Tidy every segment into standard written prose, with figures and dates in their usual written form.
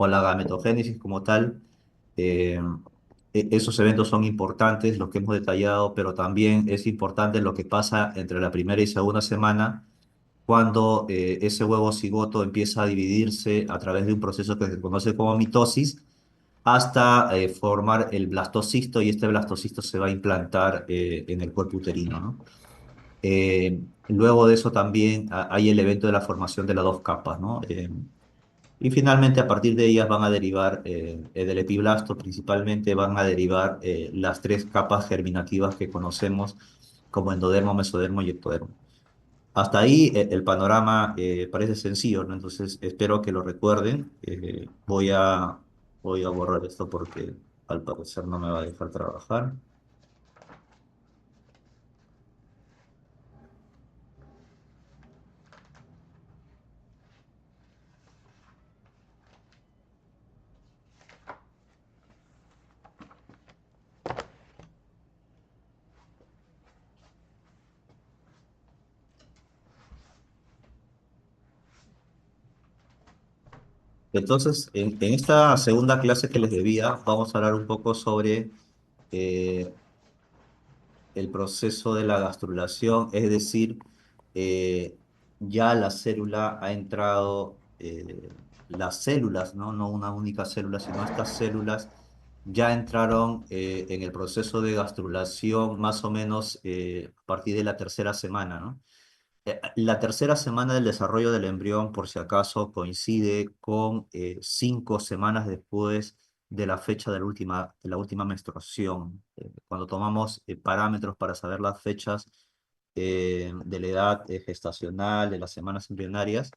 o la gametogénesis como tal. eh, Esos eventos son importantes, los que hemos detallado, pero también es importante lo que pasa entre la primera y segunda semana, cuando ese huevo cigoto empieza a dividirse a través de un proceso que se conoce como mitosis, hasta formar el blastocisto, y este blastocisto se va a implantar en el cuerpo uterino, ¿no? Luego de eso también hay el evento de la formación de las dos capas, ¿no? Y finalmente, a partir de ellas van a derivar, del epiblasto principalmente, van a derivar las tres capas germinativas que conocemos como endodermo, mesodermo y ectodermo. Hasta ahí el panorama parece sencillo, ¿no? Entonces espero que lo recuerden. Voy a borrar esto porque al parecer no me va a dejar trabajar. Entonces, en esta segunda clase que les debía, vamos a hablar un poco sobre eh, el proceso de la gastrulación, es decir, eh, ya la célula ha entrado, las células, ¿no? No una única célula, sino estas células ya entraron en el proceso de gastrulación más o menos a partir de la tercera semana, ¿no? La tercera semana del desarrollo del embrión, por si acaso, coincide con 5 semanas después de la fecha de la última menstruación. Cuando tomamos parámetros para saber las fechas de la edad gestacional, de las semanas embrionarias,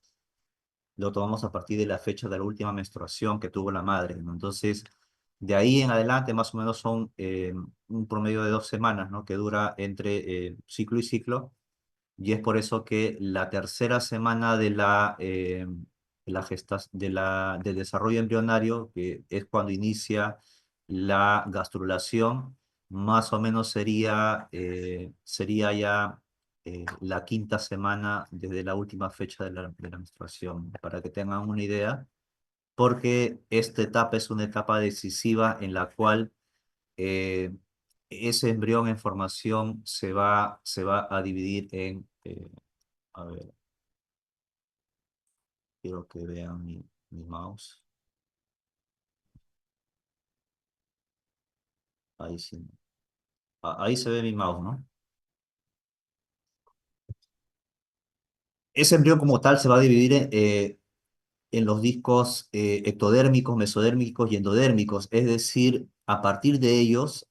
lo tomamos a partir de la fecha de la última menstruación que tuvo la madre, ¿no? Entonces, de ahí en adelante, más o menos son un promedio de 2 semanas, ¿no? Que dura entre ciclo y ciclo, y es por eso que la tercera semana del desarrollo embrionario, que es cuando inicia la gastrulación, más o menos sería ya la quinta semana desde la última fecha de la menstruación, para que tengan una idea, porque esta etapa es una etapa decisiva en la cual eh, ese embrión en formación se va a dividir a ver, quiero que vean mi mouse. Ahí sí. Ahí se ve mi mouse, ¿no? Ese embrión como tal se va a dividir en los discos ectodérmicos, mesodérmicos y endodérmicos, es decir, a partir de ellos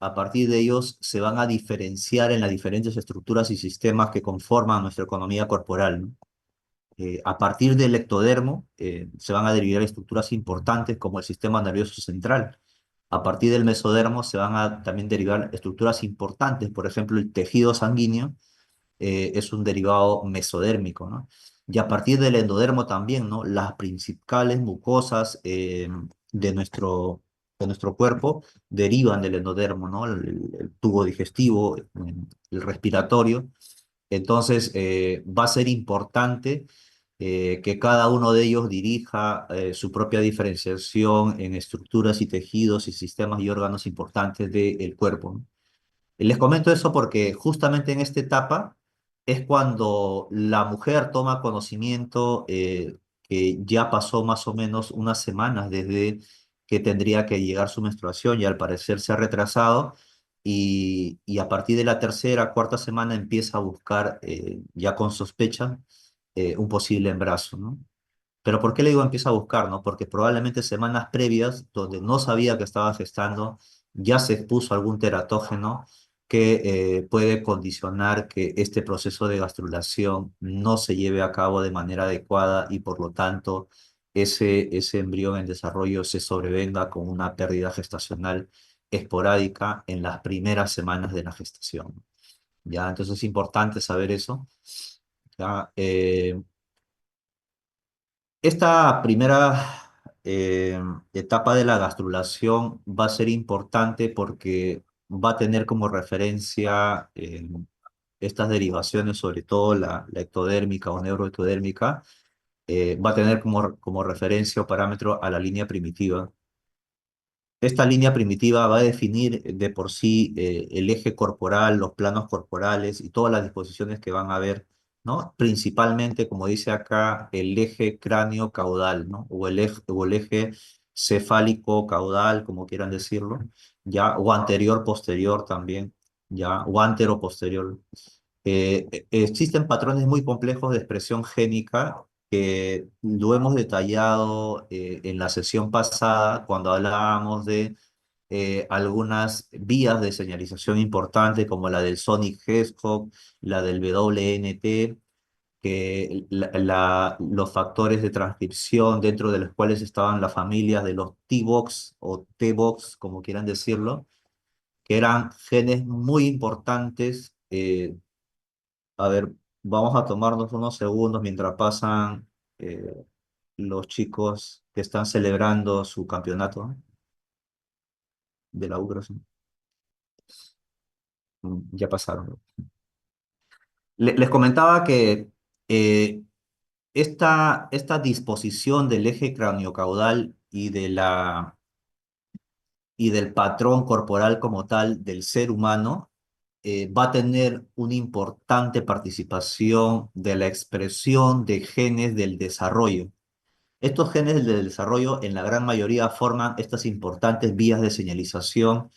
se van a diferenciar en las diferentes estructuras y sistemas que conforman nuestra economía corporal, ¿no? A partir del ectodermo se van a derivar estructuras importantes como el sistema nervioso central. A partir del mesodermo se van a también derivar estructuras importantes, por ejemplo, el tejido sanguíneo es un derivado mesodérmico, ¿no? Y a partir del endodermo también, ¿no? Las principales mucosas de nuestro cuerpo derivan del endodermo, ¿no? El tubo digestivo, el respiratorio. Entonces, va a ser importante que cada uno de ellos dirija su propia diferenciación en estructuras y tejidos y sistemas y órganos importantes del cuerpo, ¿no? Les comento eso porque justamente en esta etapa es cuando la mujer toma conocimiento que ya pasó más o menos unas semanas desde que tendría que llegar su menstruación, y al parecer se ha retrasado, y a partir de la tercera, cuarta semana empieza a buscar ya con sospecha un posible embarazo, ¿no? Pero ¿por qué le digo empieza a buscar, no? Porque probablemente semanas previas, donde no sabía que estaba gestando, ya se expuso algún teratógeno que puede condicionar que este proceso de gastrulación no se lleve a cabo de manera adecuada, y por lo tanto ese embrión en desarrollo se sobrevenga con una pérdida gestacional esporádica en las primeras semanas de la gestación. ¿Ya? Entonces es importante saber eso. ¿Ya? Esta primera etapa de la gastrulación va a ser importante porque va a tener como referencia estas derivaciones, sobre todo la ectodérmica o neuroectodérmica, va a tener como referencia o parámetro a la línea primitiva. Esta línea primitiva va a definir de por sí el eje corporal, los planos corporales y todas las disposiciones que van a haber, ¿no? Principalmente, como dice acá, el eje cráneo-caudal, ¿no? O el eje cefálico-caudal, como quieran decirlo, ya, o anterior-posterior también, ya, o antero-posterior. Existen patrones muy complejos de expresión génica que lo hemos detallado en la sesión pasada cuando hablábamos de algunas vías de señalización importantes como la del Sonic Hedgehog, la del WNT, que los factores de transcripción dentro de los cuales estaban las familias de los T-Box o T-Box, como quieran decirlo, que eran genes muy importantes. A ver, vamos a tomarnos unos segundos mientras pasan eh, los chicos que están celebrando su campeonato, ¿no? De la U, creo, sí. Ya pasaron. Les comentaba que eh, esta disposición del eje craneocaudal y del patrón corporal como tal del ser humano va a tener una importante participación de la expresión de genes del desarrollo. Estos genes del desarrollo en la gran mayoría forman estas importantes vías de señalización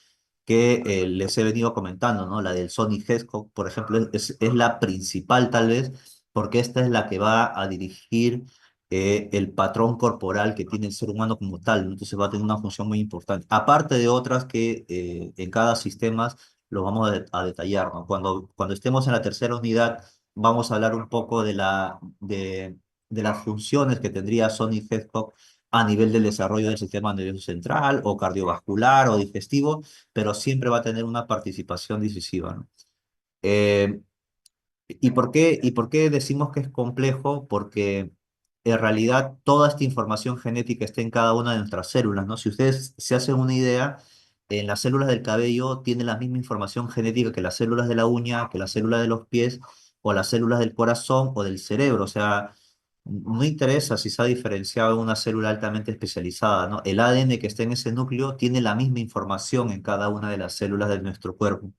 que les he venido comentando, ¿no? La del Sony Hedgehog, por ejemplo, es la principal tal vez, porque esta es la que va a dirigir el patrón corporal que tiene el ser humano como tal, ¿no? Entonces va a tener una función muy importante. Aparte de otras que en cada sistema lo vamos a detallar, ¿no? Cuando estemos en la tercera unidad, vamos a hablar un poco de las funciones que tendría Sony Hedgehog a nivel del desarrollo del sistema nervioso central o cardiovascular o digestivo, pero siempre va a tener una participación decisiva, ¿no? Eh, ¿Y por qué decimos que es complejo? Porque en realidad toda esta información genética está en cada una de nuestras células, ¿no? Si ustedes se hacen una idea, en las células del cabello tienen la misma información genética que las células de la uña, que las células de los pies, o las células del corazón o del cerebro. O sea, no interesa si se ha diferenciado en una célula altamente especializada, ¿no? El ADN que está en ese núcleo tiene la misma información en cada una de las células de nuestro cuerpo.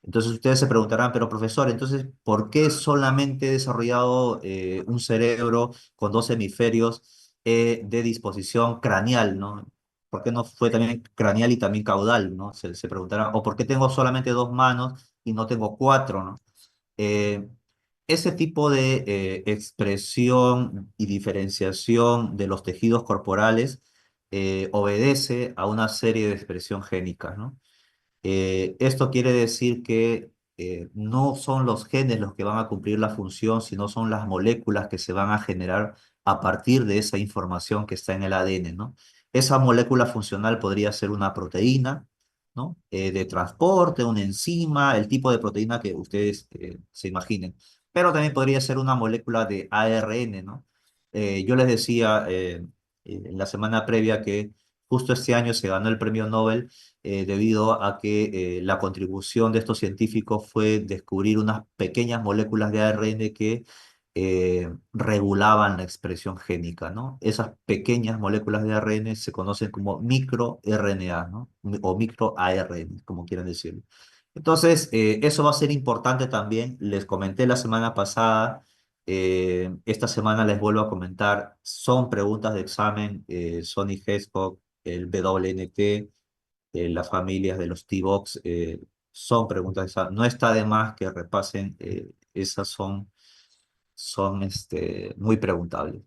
Entonces ustedes se preguntarán, pero profesor, entonces, ¿por qué solamente he desarrollado un cerebro con dos hemisferios de disposición craneal, ¿no? ¿Por qué no fue también craneal y también caudal, ¿no? Se preguntarán, ¿o por qué tengo solamente dos manos y no tengo cuatro, ¿no? Eh, Ese tipo de expresión y diferenciación de los tejidos corporales obedece a una serie de expresión génica, ¿no? Esto quiere decir que no son los genes los que van a cumplir la función, sino son las moléculas que se van a generar a partir de esa información que está en el ADN, ¿no? Esa molécula funcional podría ser una proteína, ¿no? De transporte, una enzima, el tipo de proteína que ustedes se imaginen. Pero también podría ser una molécula de ARN, ¿no? Yo les decía en la semana previa que justo este año se ganó el premio Nobel debido a que la contribución de estos científicos fue descubrir unas pequeñas moléculas de ARN que regulaban la expresión génica, ¿no? Esas pequeñas moléculas de ARN se conocen como microRNA, ¿no? O microARN, como quieran decirlo. Entonces, eso va a ser importante también. Les comenté la semana pasada, esta semana les vuelvo a comentar, son preguntas de examen, Sony Hedgehog, el WNT, las familias de los T-Box, son preguntas, no está de más que repasen, esas son muy preguntables.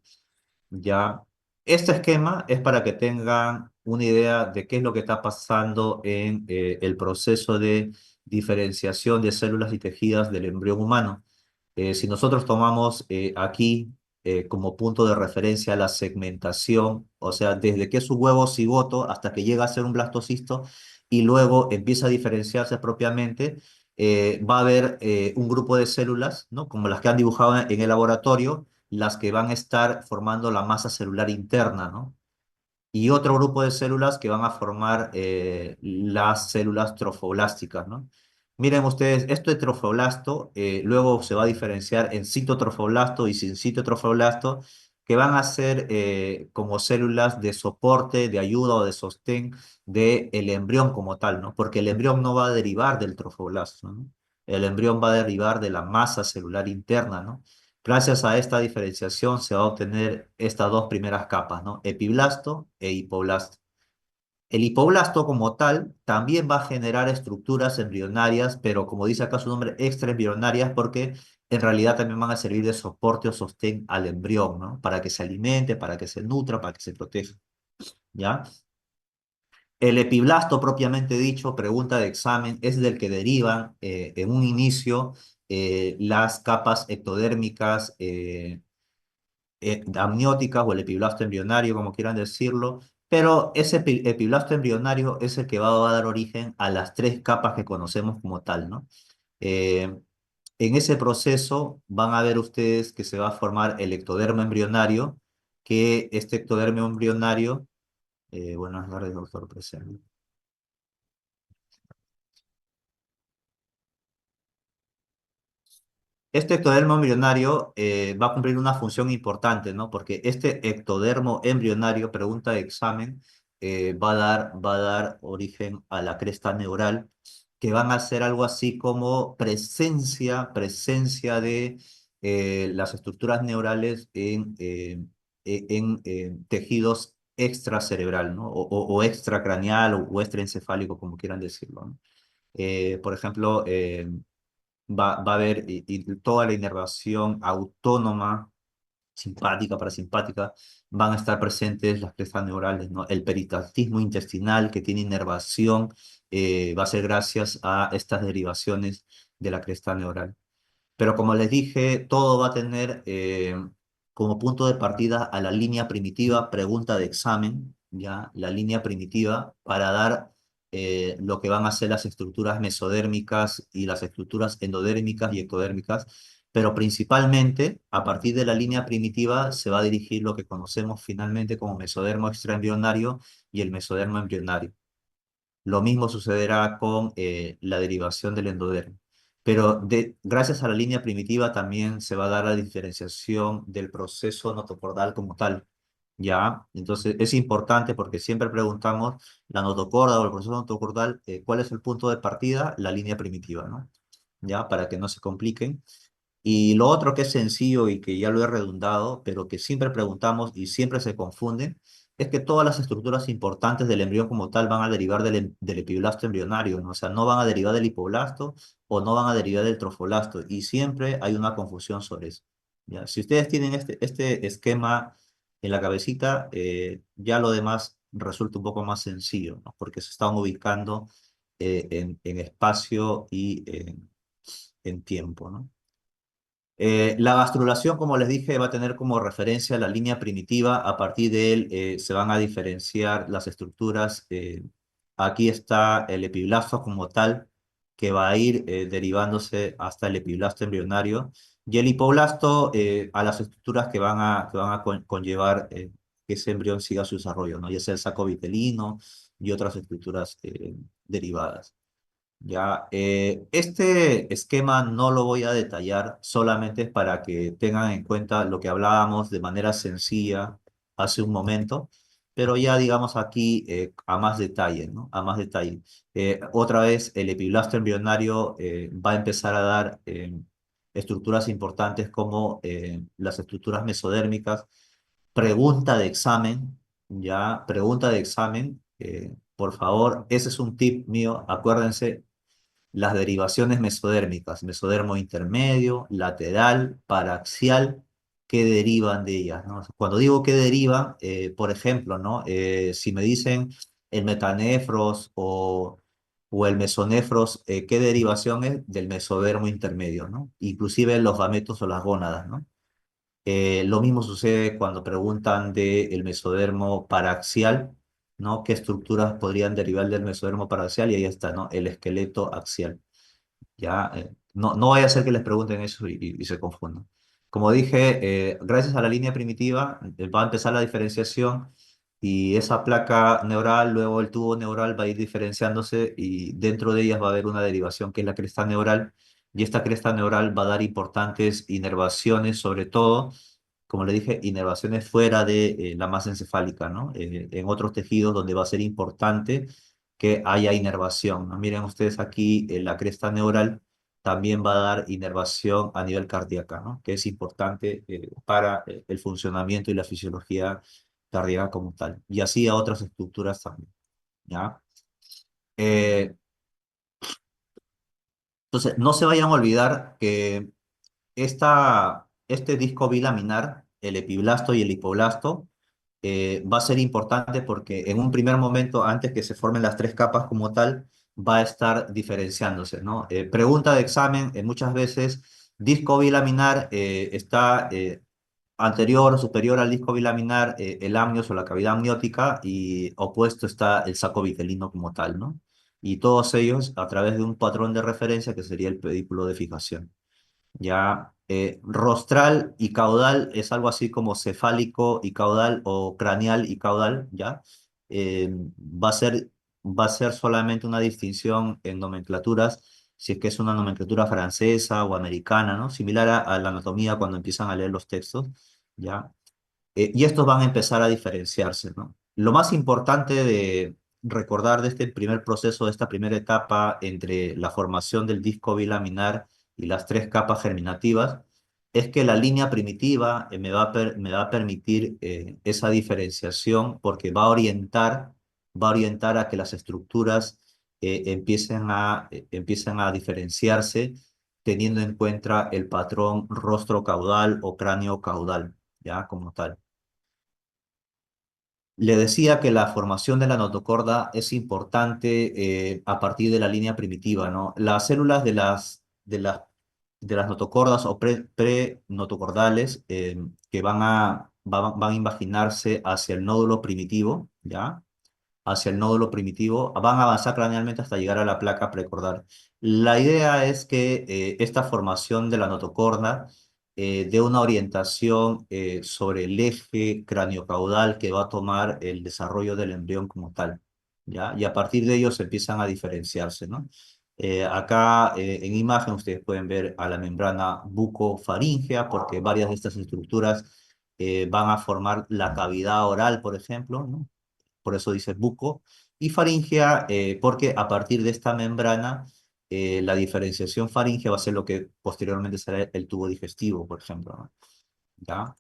Ya, este esquema es para que tengan una idea de qué es lo que está pasando en el proceso de diferenciación de células y tejidos del embrión humano. Si nosotros tomamos aquí como punto de referencia la segmentación, o sea, desde que es un huevo cigoto hasta que llega a ser un blastocisto y luego empieza a diferenciarse propiamente, va a haber un grupo de células, ¿no? Como las que han dibujado en el laboratorio, las que van a estar formando la masa celular interna, ¿no? Y otro grupo de células que van a formar las células trofoblásticas, ¿no? Miren ustedes, esto de trofoblasto luego se va a diferenciar en citotrofoblasto y sin citotrofoblasto, que van a ser como células de soporte, de ayuda o de sostén del embrión como tal, ¿no? Porque el embrión no va a derivar del trofoblasto, ¿no? El embrión va a derivar de la masa celular interna, ¿no? Gracias a esta diferenciación se va a obtener estas dos primeras capas, ¿no? Epiblasto e hipoblasto. El hipoblasto como tal también va a generar estructuras embrionarias, pero como dice acá su nombre, extraembrionarias, porque en realidad también van a servir de soporte o sostén al embrión, ¿no? Para que se alimente, para que se nutra, para que se proteja, ¿ya? El epiblasto propiamente dicho, pregunta de examen, es del que derivan en un inicio las capas ectodérmicas amnióticas o el epiblasto embrionario, como quieran decirlo, pero ese epiblasto embrionario es el que va a dar origen a las tres capas que conocemos como tal, ¿no? Eh, en ese proceso van a ver ustedes que se va a formar el ectodermo embrionario, que este ectodermo embrionario, buenas tardes, doctor presente. Este ectodermo embrionario va a cumplir una función importante, ¿no? Porque este ectodermo embrionario, pregunta de examen, va a dar origen a la cresta neural, que van a ser algo así como presencia de las estructuras neurales en tejidos extracerebral, ¿no? O extracraneal o extraencefálico, como quieran decirlo, ¿no? Por ejemplo, va a haber y toda la inervación autónoma, simpática, parasimpática, van a estar presentes las crestas neurales, ¿no? El peristaltismo intestinal que tiene inervación va a ser gracias a estas derivaciones de la cresta neural. Pero como les dije, todo va a tener como punto de partida a la línea primitiva, pregunta de examen, ya la línea primitiva para dar lo que van a ser las estructuras mesodérmicas y las estructuras endodérmicas y ectodérmicas, pero principalmente a partir de la línea primitiva se va a dirigir lo que conocemos finalmente como mesodermo extraembrionario y el mesodermo embrionario. Lo mismo sucederá con la derivación del endodermo. Pero gracias a la línea primitiva también se va a dar la diferenciación del proceso notocordal como tal. ¿Ya? Entonces es importante porque siempre preguntamos la notocorda o el proceso notocordal, ¿cuál es el punto de partida? La línea primitiva, ¿no? ¿Ya? Para que no se compliquen. Y lo otro que es sencillo y que ya lo he redundado, pero que siempre preguntamos y siempre se confunden, es que todas las estructuras importantes del embrión como tal van a derivar del epiblasto embrionario, ¿no? O sea, no van a derivar del hipoblasto o no van a derivar del trofoblasto. Y siempre hay una confusión sobre eso. ¿Ya? Si ustedes tienen este esquema en la cabecita, ya lo demás resulta un poco más sencillo, ¿no? Porque se están ubicando en espacio y en tiempo, ¿no? La gastrulación, como les dije, va a tener como referencia la línea primitiva. A partir de él se van a diferenciar las estructuras. Aquí está el epiblasto como tal, que va a ir derivándose hasta el epiblasto embrionario. Y el hipoblasto a las estructuras que van a conllevar que ese embrión siga su desarrollo, ¿no? Ya sea el saco vitelino y otras estructuras derivadas. Ya, este esquema no lo voy a detallar, solamente es para que tengan en cuenta lo que hablábamos de manera sencilla hace un momento, pero ya digamos aquí a más detalle, ¿no? A más detalle. Otra vez, el epiblasto embrionario va a empezar a dar estructuras importantes como las estructuras mesodérmicas. Pregunta de examen, ya, pregunta de examen, por favor, ese es un tip mío, acuérdense las derivaciones mesodérmicas, mesodermo intermedio, lateral, paraxial, que derivan de ellas, ¿no? Cuando digo que derivan, por ejemplo, ¿no? Si me dicen el metanefros o el mesonefros, ¿qué derivación es? Del mesodermo intermedio, ¿no? Inclusive los gametos o las gónadas, ¿no? Lo mismo sucede cuando preguntan del mesodermo paraxial, ¿no? ¿Qué estructuras podrían derivar del mesodermo paraxial? Y ahí está, ¿no? El esqueleto axial. Ya, no vaya a ser que les pregunten eso y se confundan. Como dije, gracias a la línea primitiva va a empezar la diferenciación y esa placa neural, luego el tubo neural va a ir diferenciándose y dentro de ellas va a haber una derivación que es la cresta neural y esta cresta neural va a dar importantes inervaciones sobre todo como le dije, inervaciones fuera de la masa encefálica, ¿no? En otros tejidos donde va a ser importante que haya inervación, ¿no? Miren ustedes aquí, la cresta neural también va a dar inervación a nivel cardíaco, ¿no? Que es importante para el funcionamiento y la fisiología cardíaca como tal. Y así a otras estructuras también, ¿ya? Eh, entonces, no se vayan a olvidar que este disco bilaminar, el epiblasto y el hipoblasto, va a ser importante porque en un primer momento, antes que se formen las tres capas como tal, va a estar diferenciándose, ¿no? Pregunta de examen, muchas veces, disco bilaminar está anterior o superior al disco bilaminar, el amnios o la cavidad amniótica, y opuesto está el saco vitelino como tal, ¿no? Y todos ellos a través de un patrón de referencia que sería el pedículo de fijación. Ya, rostral y caudal es algo así como cefálico y caudal o craneal y caudal, ¿ya? Va a ser solamente una distinción en nomenclaturas, si es que es una nomenclatura francesa o americana, ¿no? Similar a la anatomía cuando empiezan a leer los textos, ¿ya? Y estos van a empezar a diferenciarse, ¿no? Lo más importante de recordar de este primer proceso, de esta primera etapa entre la formación del disco bilaminar y las tres capas germinativas, es que la línea primitiva me va a permitir esa diferenciación porque va a orientar a que las estructuras empiecen a diferenciarse teniendo en cuenta el patrón rostro caudal o cráneo caudal, ya como tal. Le decía que la formación de la notocorda es importante a partir de la línea primitiva, ¿no? Las células de las notocordas o prenotocordales que van a invaginarse hacia el nódulo primitivo, ¿ya? Hacia el nódulo primitivo, van a avanzar cranealmente hasta llegar a la placa precordal. La idea es que esta formación de la notocorda dé una orientación sobre el eje craniocaudal que va a tomar el desarrollo del embrión como tal, ¿ya? Y a partir de ello se empiezan a diferenciarse, ¿no? Acá en imagen ustedes pueden ver a la membrana bucofaríngea porque varias de estas estructuras van a formar la cavidad oral, por ejemplo, ¿no? Por eso dice buco, y faringea, porque a partir de esta membrana, la diferenciación faríngea va a ser lo que posteriormente será el tubo digestivo, por ejemplo, ¿no? ¿Ya?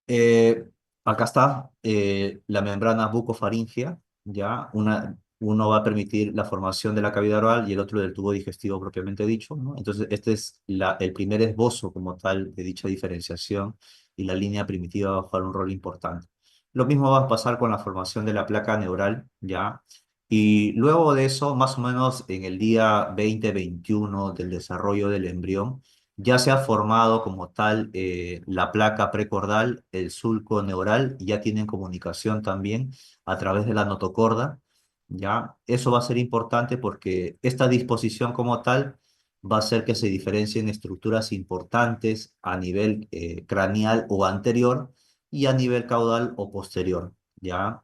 Eh, Acá está la membrana bucofaríngea, ¿ya? Uno va a permitir la formación de la cavidad oral y el otro del tubo digestivo propiamente dicho, ¿no? Entonces, este es el primer esbozo como tal de dicha diferenciación y la línea primitiva va a jugar un rol importante. Lo mismo va a pasar con la formación de la placa neural, ¿ya? Y luego de eso, más o menos en el día 20-21 del desarrollo del embrión, ya se ha formado como tal la placa precordal, el sulco neural, y ya tienen comunicación también a través de la notocorda, ¿ya? Eso va a ser importante porque esta disposición como tal va a hacer que se diferencien estructuras importantes a nivel craneal o anterior y a nivel caudal o posterior, ¿ya?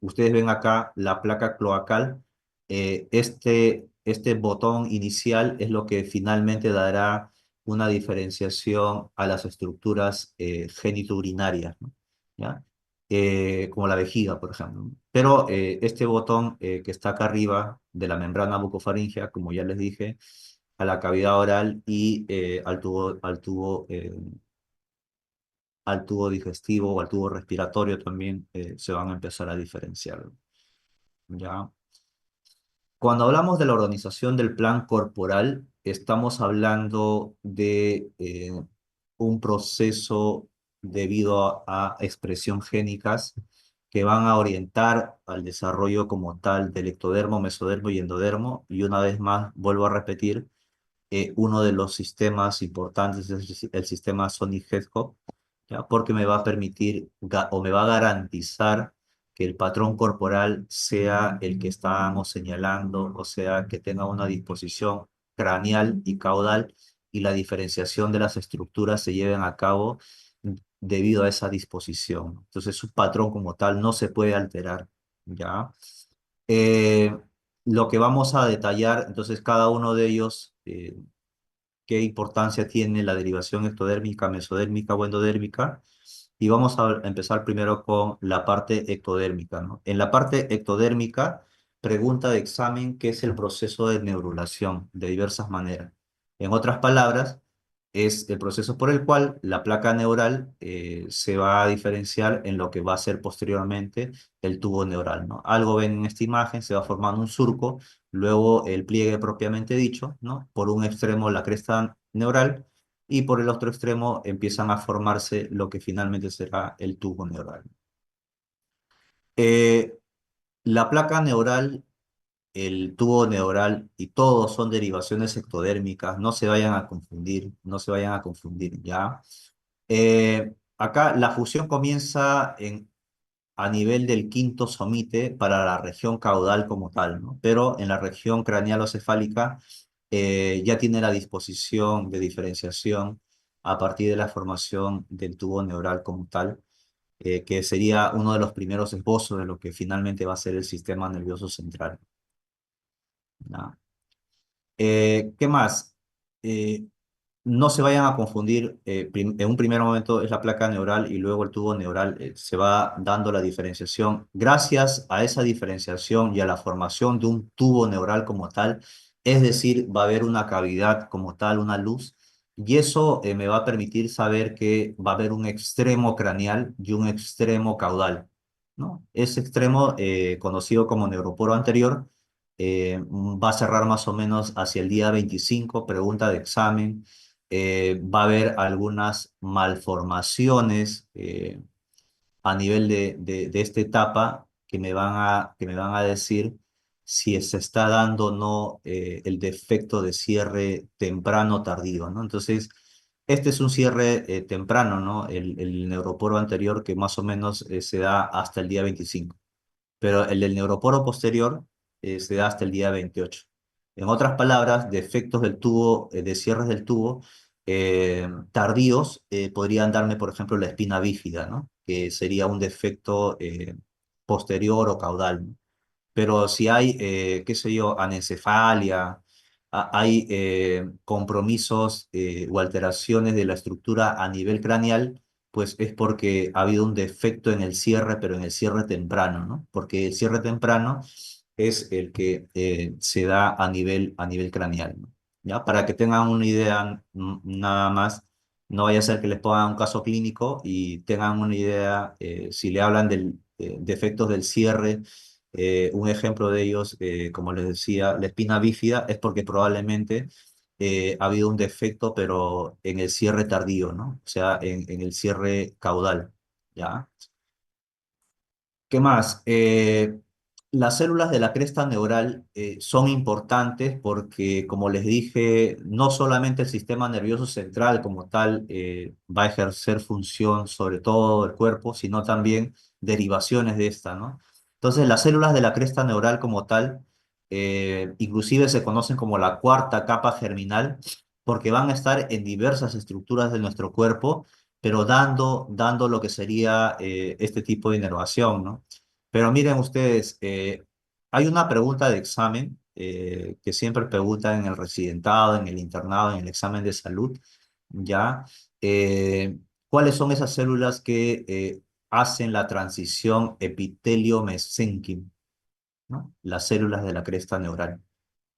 Ustedes ven acá la placa cloacal, este botón inicial es lo que finalmente dará una diferenciación a las estructuras genitourinarias, ¿no? ¿Ya? Como la vejiga, por ejemplo, ¿no? Pero este botón que está acá arriba de la membrana bucofaríngea, como ya les dije, a la cavidad oral y al tubo digestivo o al tubo respiratorio también se van a empezar a diferenciar, ¿ya? Cuando hablamos de la organización del plan corporal, estamos hablando de un proceso debido a expresión génicas que van a orientar al desarrollo como tal del ectodermo, mesodermo y endodermo. Y una vez más, vuelvo a repetir, uno de los sistemas importantes es el sistema Sonic-Hedgehog, ¿ya? Porque me va a permitir o me va a garantizar que el patrón corporal sea el que estábamos señalando, o sea, que tenga una disposición craneal y caudal y la diferenciación de las estructuras se lleven a cabo debido a esa disposición. Entonces, su patrón como tal no se puede alterar, ¿ya? Eh, lo que vamos a detallar, entonces cada uno de ellos qué importancia tiene la derivación ectodérmica, mesodérmica o endodérmica. Y vamos a empezar primero con la parte ectodérmica, ¿no? En la parte ectodérmica, pregunta de examen qué es el proceso de neurulación de diversas maneras. En otras palabras, es el proceso por el cual la placa neural se va a diferenciar en lo que va a ser posteriormente el tubo neural, ¿no? Algo ven en esta imagen, se va formando un surco, luego el pliegue propiamente dicho, ¿no? Por un extremo la cresta neural y por el otro extremo empiezan a formarse lo que finalmente será el tubo neural. Eh, la placa neural, el tubo neural y todos son derivaciones ectodérmicas, no se vayan a confundir, no se vayan a confundir, ¿ya? Acá la fusión comienza a nivel del quinto somite para la región caudal como tal, ¿no? Pero en la región cranealocefálica ya tiene la disposición de diferenciación a partir de la formación del tubo neural como tal, que sería uno de los primeros esbozos de lo que finalmente va a ser el sistema nervioso central, ¿no? ¿Qué más? Eh, no se vayan a confundir, en un primer momento es la placa neural y luego el tubo neural, se va dando la diferenciación. Gracias a esa diferenciación y a la formación de un tubo neural como tal, es decir, va a haber una cavidad como tal, una luz, y eso me va a permitir saber que va a haber un extremo craneal y un extremo caudal, ¿no? Ese extremo, conocido como neuroporo anterior, va a cerrar más o menos hacia el día 25, pregunta de examen. Va a haber algunas malformaciones a nivel de esta etapa que me van a decir si se está dando o no el defecto de cierre temprano o tardío, ¿no? Entonces, este es un cierre temprano, ¿no? El neuroporo anterior que más o menos se da hasta el día 25, pero el del neuroporo posterior se da hasta el día 28. En otras palabras, defectos del tubo, de cierres del tubo tardíos podrían darme, por ejemplo, la espina bífida, ¿no? Que sería un defecto posterior o caudal, ¿no? Pero si hay, qué sé yo, anencefalia, hay compromisos o alteraciones de la estructura a nivel craneal, pues es porque ha habido un defecto en el cierre, pero en el cierre temprano, ¿no? Porque el cierre temprano es el que se da a nivel craneal, ¿no? ¿Ya? Para que tengan una idea nada más, no vaya a ser que les pongan un caso clínico y tengan una idea, si le hablan del defectos del cierre, un ejemplo de ellos, como les decía, la espina bífida es porque probablemente ha habido un defecto, pero en el cierre tardío, ¿no? O sea, en el cierre caudal, ¿ya? ¿Qué más? Las células de la cresta neural son importantes porque, como les dije, no solamente el sistema nervioso central como tal va a ejercer función sobre todo el cuerpo, sino también derivaciones de esta, ¿no? Entonces, las células de la cresta neural como tal, inclusive se conocen como la cuarta capa germinal, porque van a estar en diversas estructuras de nuestro cuerpo, pero dando lo que sería este tipo de inervación, ¿no? Pero miren ustedes, hay una pregunta de examen que siempre preguntan en el residentado, en el internado, en el examen de salud, ¿ya? ¿Cuáles son esas células que hacen la transición epitelio-mesénquima, ¿no? Las células de la cresta neural.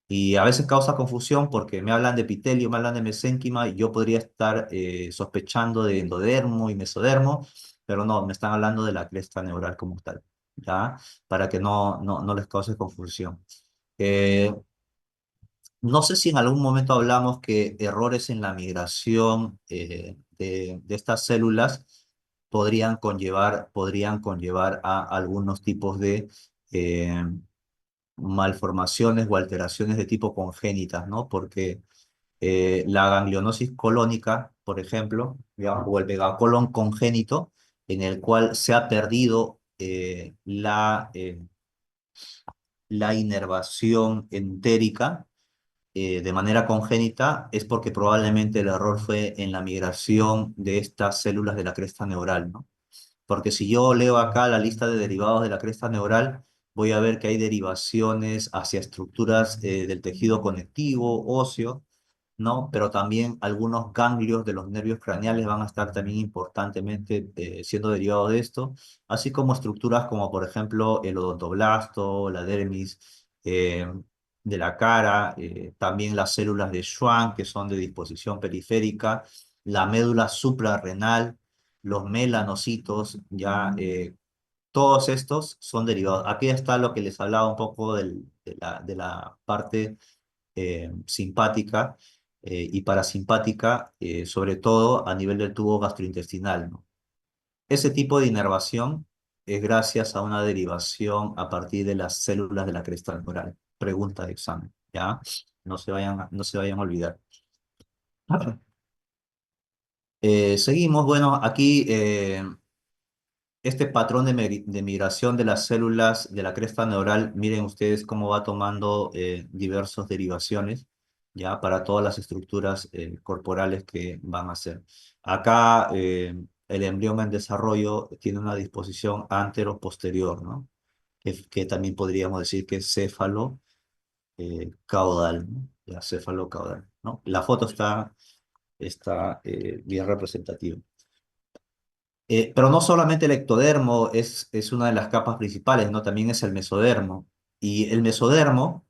Y a veces causa confusión porque me hablan de epitelio, me hablan de mesénquima y yo podría estar sospechando de endodermo y mesodermo, pero no, me están hablando de la cresta neural como tal, ¿ya? Para que no les cause confusión. Eh, no sé si en algún momento hablamos que errores en la migración de estas células podrían conllevar a algunos tipos de eh, malformaciones o alteraciones de tipo congénitas, ¿no? Porque la ganglionosis colónica, por ejemplo, digamos, o el megacolon congénito, en el cual se ha perdido la inervación entérica de manera congénita, es porque probablemente el error fue en la migración de estas células de la cresta neural, ¿no? Porque si yo leo acá la lista de derivados de la cresta neural, voy a ver que hay derivaciones hacia estructuras del tejido conectivo, óseo, ¿no? Pero también algunos ganglios de los nervios craneales van a estar también importantemente siendo derivados de esto, así como estructuras como por ejemplo el odontoblasto, la dermis de la cara, también las células de Schwann que son de disposición periférica, la médula suprarrenal, los melanocitos, ya todos estos son derivados. Aquí está lo que les hablaba un poco de la parte simpática y parasimpática, sobre todo a nivel del tubo gastrointestinal, ¿no? Ese tipo de inervación es gracias a una derivación a partir de las células de la cresta neural. Pregunta de examen, ¿ya? No se vayan a olvidar. Seguimos, bueno, aquí este patrón de migración de las células de la cresta neural, miren ustedes cómo va tomando diversas derivaciones, ya para todas las estructuras corporales que van a ser. Acá el embrión en desarrollo tiene una disposición antero-posterior, ¿no? Que también podríamos decir que es céfalo caudal, ¿no? Ya, céfalo caudal, ¿no? La foto está bien representativa. Pero no solamente el ectodermo es una de las capas principales, ¿no? También es el mesodermo. Y el mesodermo,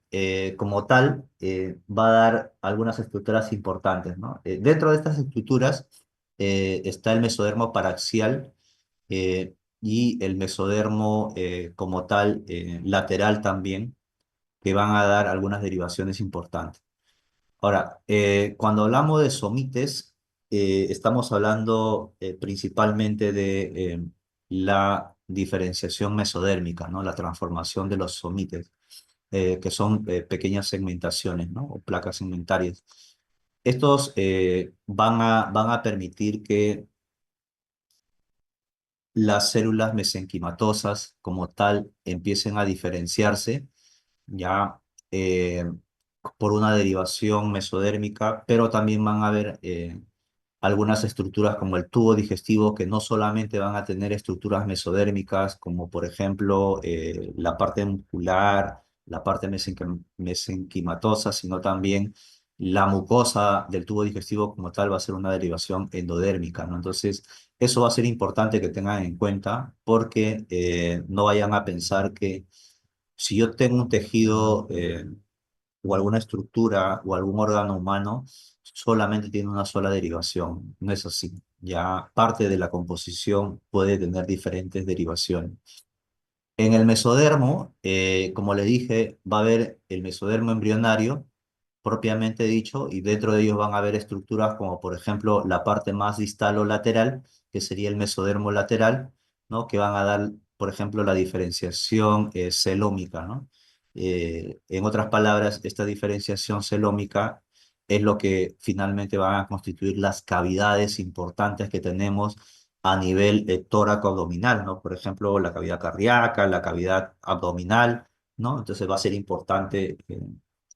como tal, va a dar algunas estructuras importantes, ¿no? Dentro de estas estructuras está el mesodermo paraxial y el mesodermo como tal lateral también, que van a dar algunas derivaciones importantes. Ahora, cuando hablamos de somites, estamos hablando principalmente de la diferenciación mesodérmica, ¿no? La transformación de los somites, que son pequeñas segmentaciones, ¿no? O placas segmentarias. Estos van a permitir que las células mesenquimatosas como tal empiecen a diferenciarse ya eh, por una derivación mesodérmica, pero también van a haber algunas estructuras como el tubo digestivo que no solamente van a tener estructuras mesodérmicas, como por ejemplo la parte muscular, la parte mesenquimatosa, sino también la mucosa del tubo digestivo como tal va a ser una derivación endodérmica, ¿no? Entonces, eso va a ser importante que tengan en cuenta porque no vayan a pensar que si yo tengo un tejido o alguna estructura o algún órgano humano, solamente tiene una sola derivación. No es así. Ya parte de la composición puede tener diferentes derivaciones. En el mesodermo, como le dije, va a haber el mesodermo embrionario, propiamente dicho, y dentro de ellos van a haber estructuras como, por ejemplo, la parte más distal o lateral, que sería el mesodermo lateral, ¿no? Que van a dar, por ejemplo, la diferenciación celómica, ¿no? En otras palabras, esta diferenciación celómica es lo que finalmente van a constituir las cavidades importantes que tenemos a nivel tóraco-abdominal, ¿no? Por ejemplo, la cavidad cardíaca, la cavidad abdominal, ¿no? Entonces va a ser importante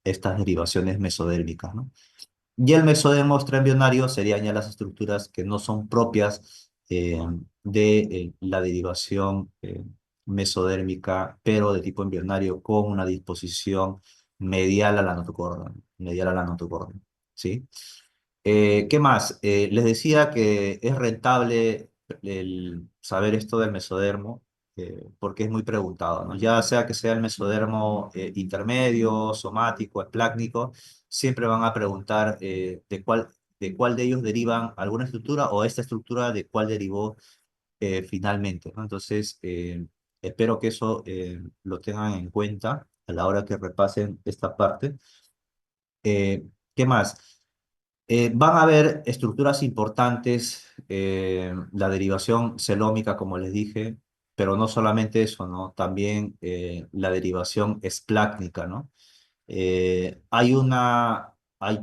estas derivaciones mesodérmicas, ¿no? Y el mesodermo extraembrionario serían ya las estructuras que no son propias de la derivación mesodérmica, pero de tipo embrionario con una disposición medial a la notocorda, medial a la notocorda, ¿sí? ¿Qué más? Les decía que es rentable el saber esto del mesodermo porque es muy preguntado, ¿no? Ya sea que sea el mesodermo intermedio, somático, esplácnico, siempre van a preguntar de cuál de ellos derivan alguna estructura o esta estructura de cuál derivó finalmente, ¿no? Entonces, espero que eso lo tengan en cuenta a la hora que repasen esta parte. ¿Qué más? Van a haber estructuras importantes, la derivación celómica, como les dije, pero no solamente eso, ¿no? También la derivación esplácnica, ¿no? Hay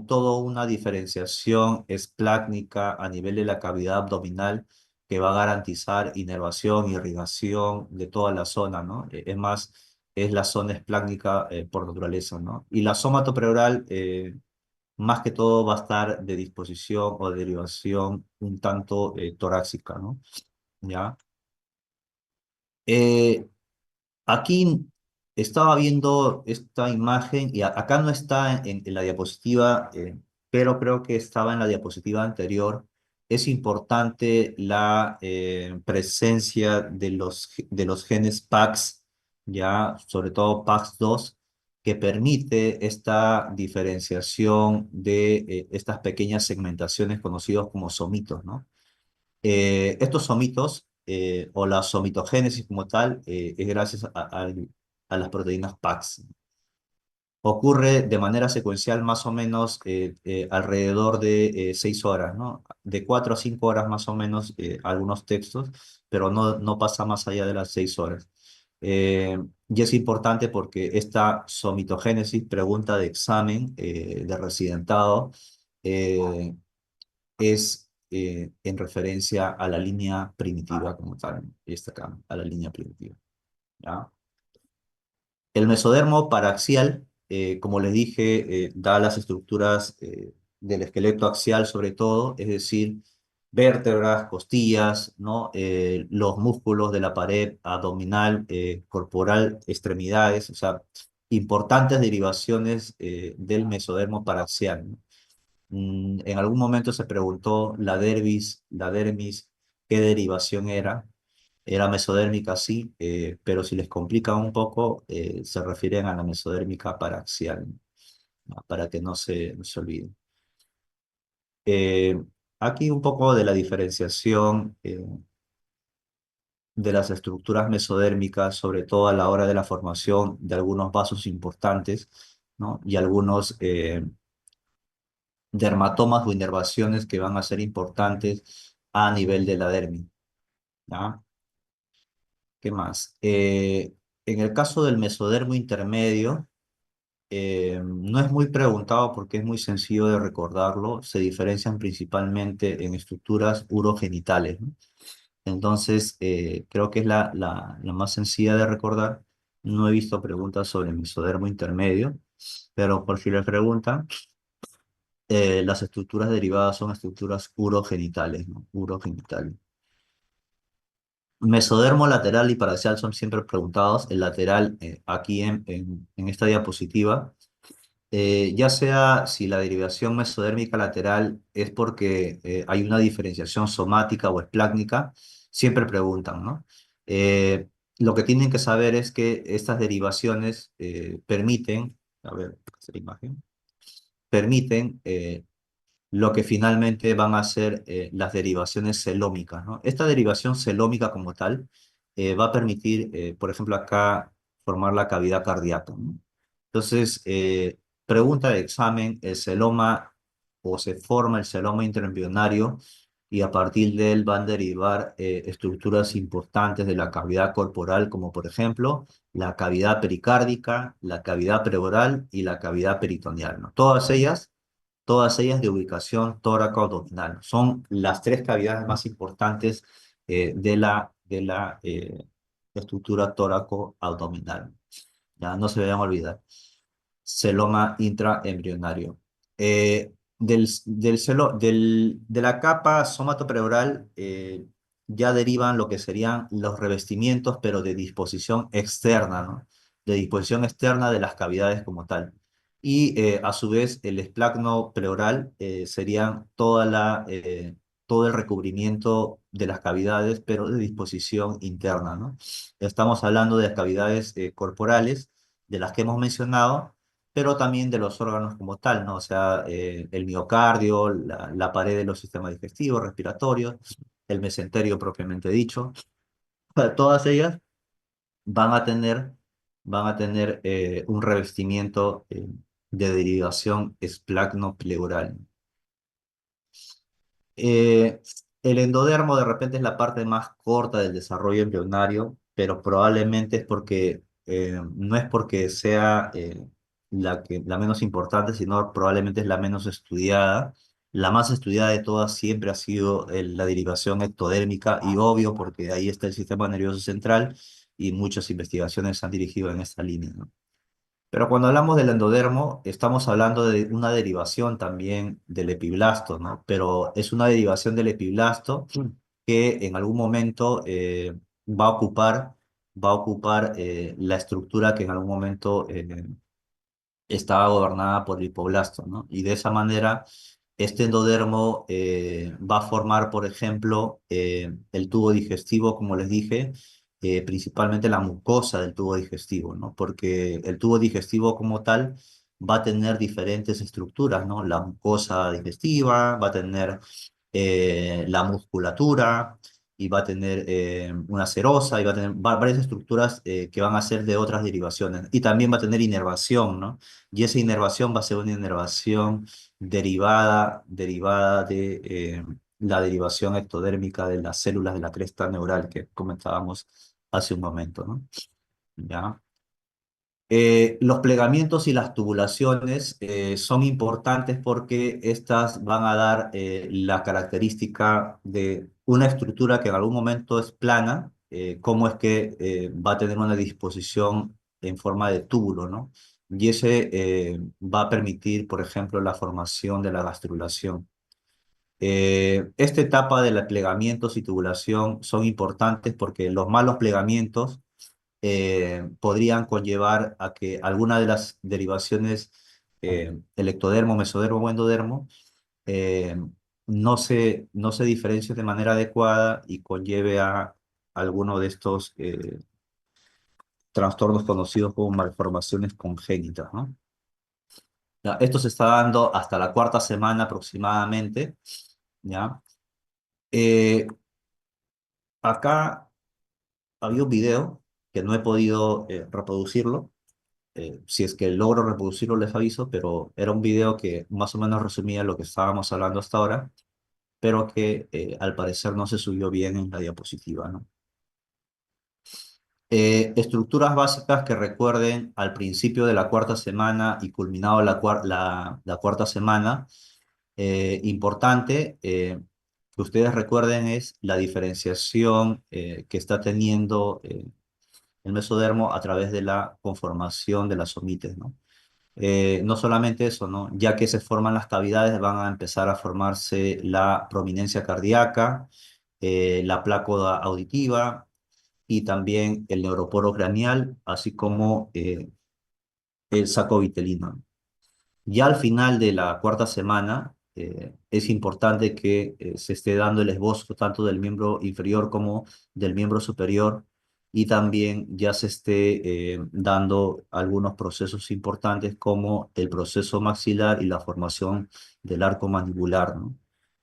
toda una diferenciación esplácnica a nivel de la cavidad abdominal que va a garantizar inervación, irrigación de toda la zona, ¿no? Es más, es la zona esplácnica por naturaleza, ¿no? Y la somatopleural más que todo va a estar de disposición o de derivación un tanto torácica, ¿no? ¿Ya? Eh, Aquí estaba viendo esta imagen y acá no está en la diapositiva, pero creo que estaba en la diapositiva anterior. Es importante la presencia de los genes PAX, ya sobre todo PAX2, que permite esta diferenciación de estas pequeñas segmentaciones conocidos como somitos, ¿no? Estos somitos, o la somitogénesis como tal, es gracias a las proteínas PAX. Ocurre de manera secuencial más o menos alrededor de 6 horas, ¿no? De 4 a 5 horas más o menos algunos textos, pero no pasa más allá de las 6 horas. Y es importante porque esta somitogénesis, pregunta de examen de residentado, eh, es en referencia a la línea primitiva como tal, esta acá, a la línea primitiva, ¿ya? El mesodermo paraxial, como les dije, da las estructuras del esqueleto axial sobre todo, es decir, vértebras, costillas, ¿no? Los músculos de la pared abdominal, corporal, extremidades, o sea, importantes derivaciones del mesodermo paraxial, ¿no? En algún momento se preguntó la dermis, qué derivación era. Era mesodérmica, sí, pero si les complica un poco, se refieren a la mesodérmica paraxial, ¿no? Para que no se olviden. Eh, Aquí un poco de la diferenciación de las estructuras mesodérmicas, sobre todo a la hora de la formación de algunos vasos importantes, ¿no? Y algunos dermatomas o inervaciones que van a ser importantes a nivel de la dermis, ¿ya? ¿Qué más? En el caso del mesodermo intermedio, no es muy preguntado porque es muy sencillo de recordarlo. Se diferencian principalmente en estructuras urogenitales, ¿no? Entonces, creo que es la más sencilla de recordar. No he visto preguntas sobre el mesodermo intermedio, pero por si les preguntan, las estructuras derivadas son estructuras urogenitales, ¿no? Urogenitales. Mesodermo lateral y paraxial son siempre preguntados. El lateral, aquí en esta diapositiva, ya sea si la derivación mesodérmica lateral es porque hay una diferenciación somática o esplácnica, siempre preguntan, ¿no? Eh, lo que tienen que saber es que estas derivaciones permiten, a ver, esta imagen, permiten lo que finalmente van a ser las derivaciones celómicas, ¿no? Esta derivación celómica como tal va a permitir, por ejemplo, acá formar la cavidad cardíaca, ¿no? Entonces, pregunta de examen, el celoma o se forma el celoma intraembrionario y a partir de él van a derivar estructuras importantes de la cavidad corporal, como por ejemplo la cavidad pericárdica, la cavidad pleural y la cavidad peritoneal, ¿no? Todas ellas de ubicación tóraco-abdominal. Son las tres cavidades más importantes de la estructura tóraco-abdominal. Ya no se vayan a olvidar. Celoma intraembrionario. De la capa somatopleural ya derivan lo que serían los revestimientos, pero de disposición externa, ¿no? De disposición externa de las cavidades como tal. Y a su vez el esplagno pleural serían todo el recubrimiento de las cavidades, pero de disposición interna, ¿no? Estamos hablando de las cavidades corporales, de las que hemos mencionado, pero también de los órganos como tal, ¿no? O sea, el miocardio, la pared de los sistemas digestivos, respiratorios, el mesenterio propiamente dicho. Todas ellas van a tener, van a tener un revestimiento de derivación esplagnopleural. Eh, el endodermo de repente es la parte más corta del desarrollo embrionario, pero probablemente es porque no es porque sea la menos importante, sino probablemente es la menos estudiada. La más estudiada de todas siempre ha sido la derivación ectodérmica y obvio porque ahí está el sistema nervioso central y muchas investigaciones se han dirigido en esta línea, ¿no? Pero cuando hablamos del endodermo, estamos hablando de una derivación también del epiblasto, ¿no? Pero es una derivación del epiblasto que en algún momento va a ocupar, va a ocupar la estructura que en algún momento estaba gobernada por el hipoblasto, ¿no? Y de esa manera, este endodermo va a formar, por ejemplo, el tubo digestivo, como les dije, principalmente la mucosa del tubo digestivo, ¿no? Porque el tubo digestivo como tal va a tener diferentes estructuras, ¿no? La mucosa digestiva va a tener la musculatura y va a tener una serosa y va a tener varias estructuras que van a ser de otras derivaciones. Y también va a tener inervación, ¿no? Y esa inervación va a ser una inervación derivada de la derivación ectodérmica de las células de la cresta neural que comentábamos hace un momento, ¿no? ¿Ya? Los plegamientos y las tubulaciones son importantes porque estas van a dar la característica de una estructura que en algún momento es plana, cómo es que va a tener una disposición en forma de túbulo, ¿no? Y ese va a permitir, por ejemplo, la formación de la gastrulación. Esta etapa de los plegamientos y tubulación son importantes porque los malos plegamientos podrían conllevar a que alguna de las derivaciones, el ectodermo, mesodermo o endodermo, eh, no se diferencie de manera adecuada y conlleve a alguno de estos trastornos conocidos como malformaciones congénitas, ¿no? Ya, esto se está dando hasta la cuarta semana aproximadamente, ¿ya? Eh, acá había un video que no he podido reproducirlo. Si es que logro reproducirlo, les aviso, pero era un video que más o menos resumía lo que estábamos hablando hasta ahora, pero que al parecer no se subió bien en la diapositiva, ¿no? Estructuras básicas que recuerden al principio de la cuarta semana y culminado la cuarta semana. Importante que ustedes recuerden es la diferenciación que está teniendo el mesodermo a través de la conformación de las somites, ¿no? No solamente eso, ¿no? Ya que se forman las cavidades, van a empezar a formarse la prominencia cardíaca, la placa auditiva y también el neuroporo craneal, así como el saco vitelino. Ya al final de la cuarta semana, es importante que se esté dando el esbozo tanto del miembro inferior como del miembro superior y también ya se esté dando algunos procesos importantes como el proceso maxilar y la formación del arco mandibular, ¿no?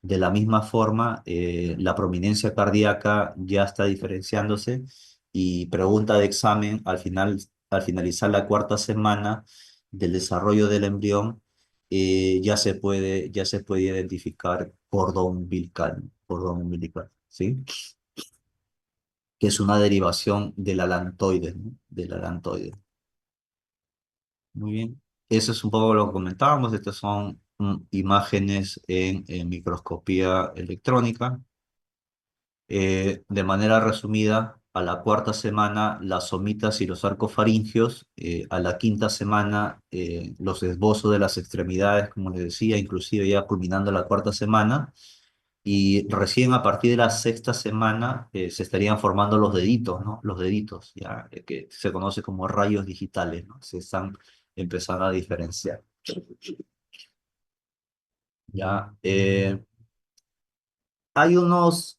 De la misma forma, la prominencia cardíaca ya está diferenciándose y pregunta de examen al finalizar la cuarta semana del desarrollo del embrión, ya se puede identificar cordón umbilical, ¿sí? Que es una derivación del alantoide, ¿no? Del alantoide. Muy bien. Eso es un poco lo que comentábamos. Estas son imágenes en microscopía electrónica. De manera resumida, a la cuarta semana las somitas y los arcofaringios, a la quinta semana los esbozos de las extremidades, como les decía, inclusive ya culminando la cuarta semana, y recién a partir de la sexta semana se estarían formando los deditos, ¿no? Los deditos, ya que se conoce como rayos digitales, ¿no? Se están empezando a diferenciar. Ya, hay unos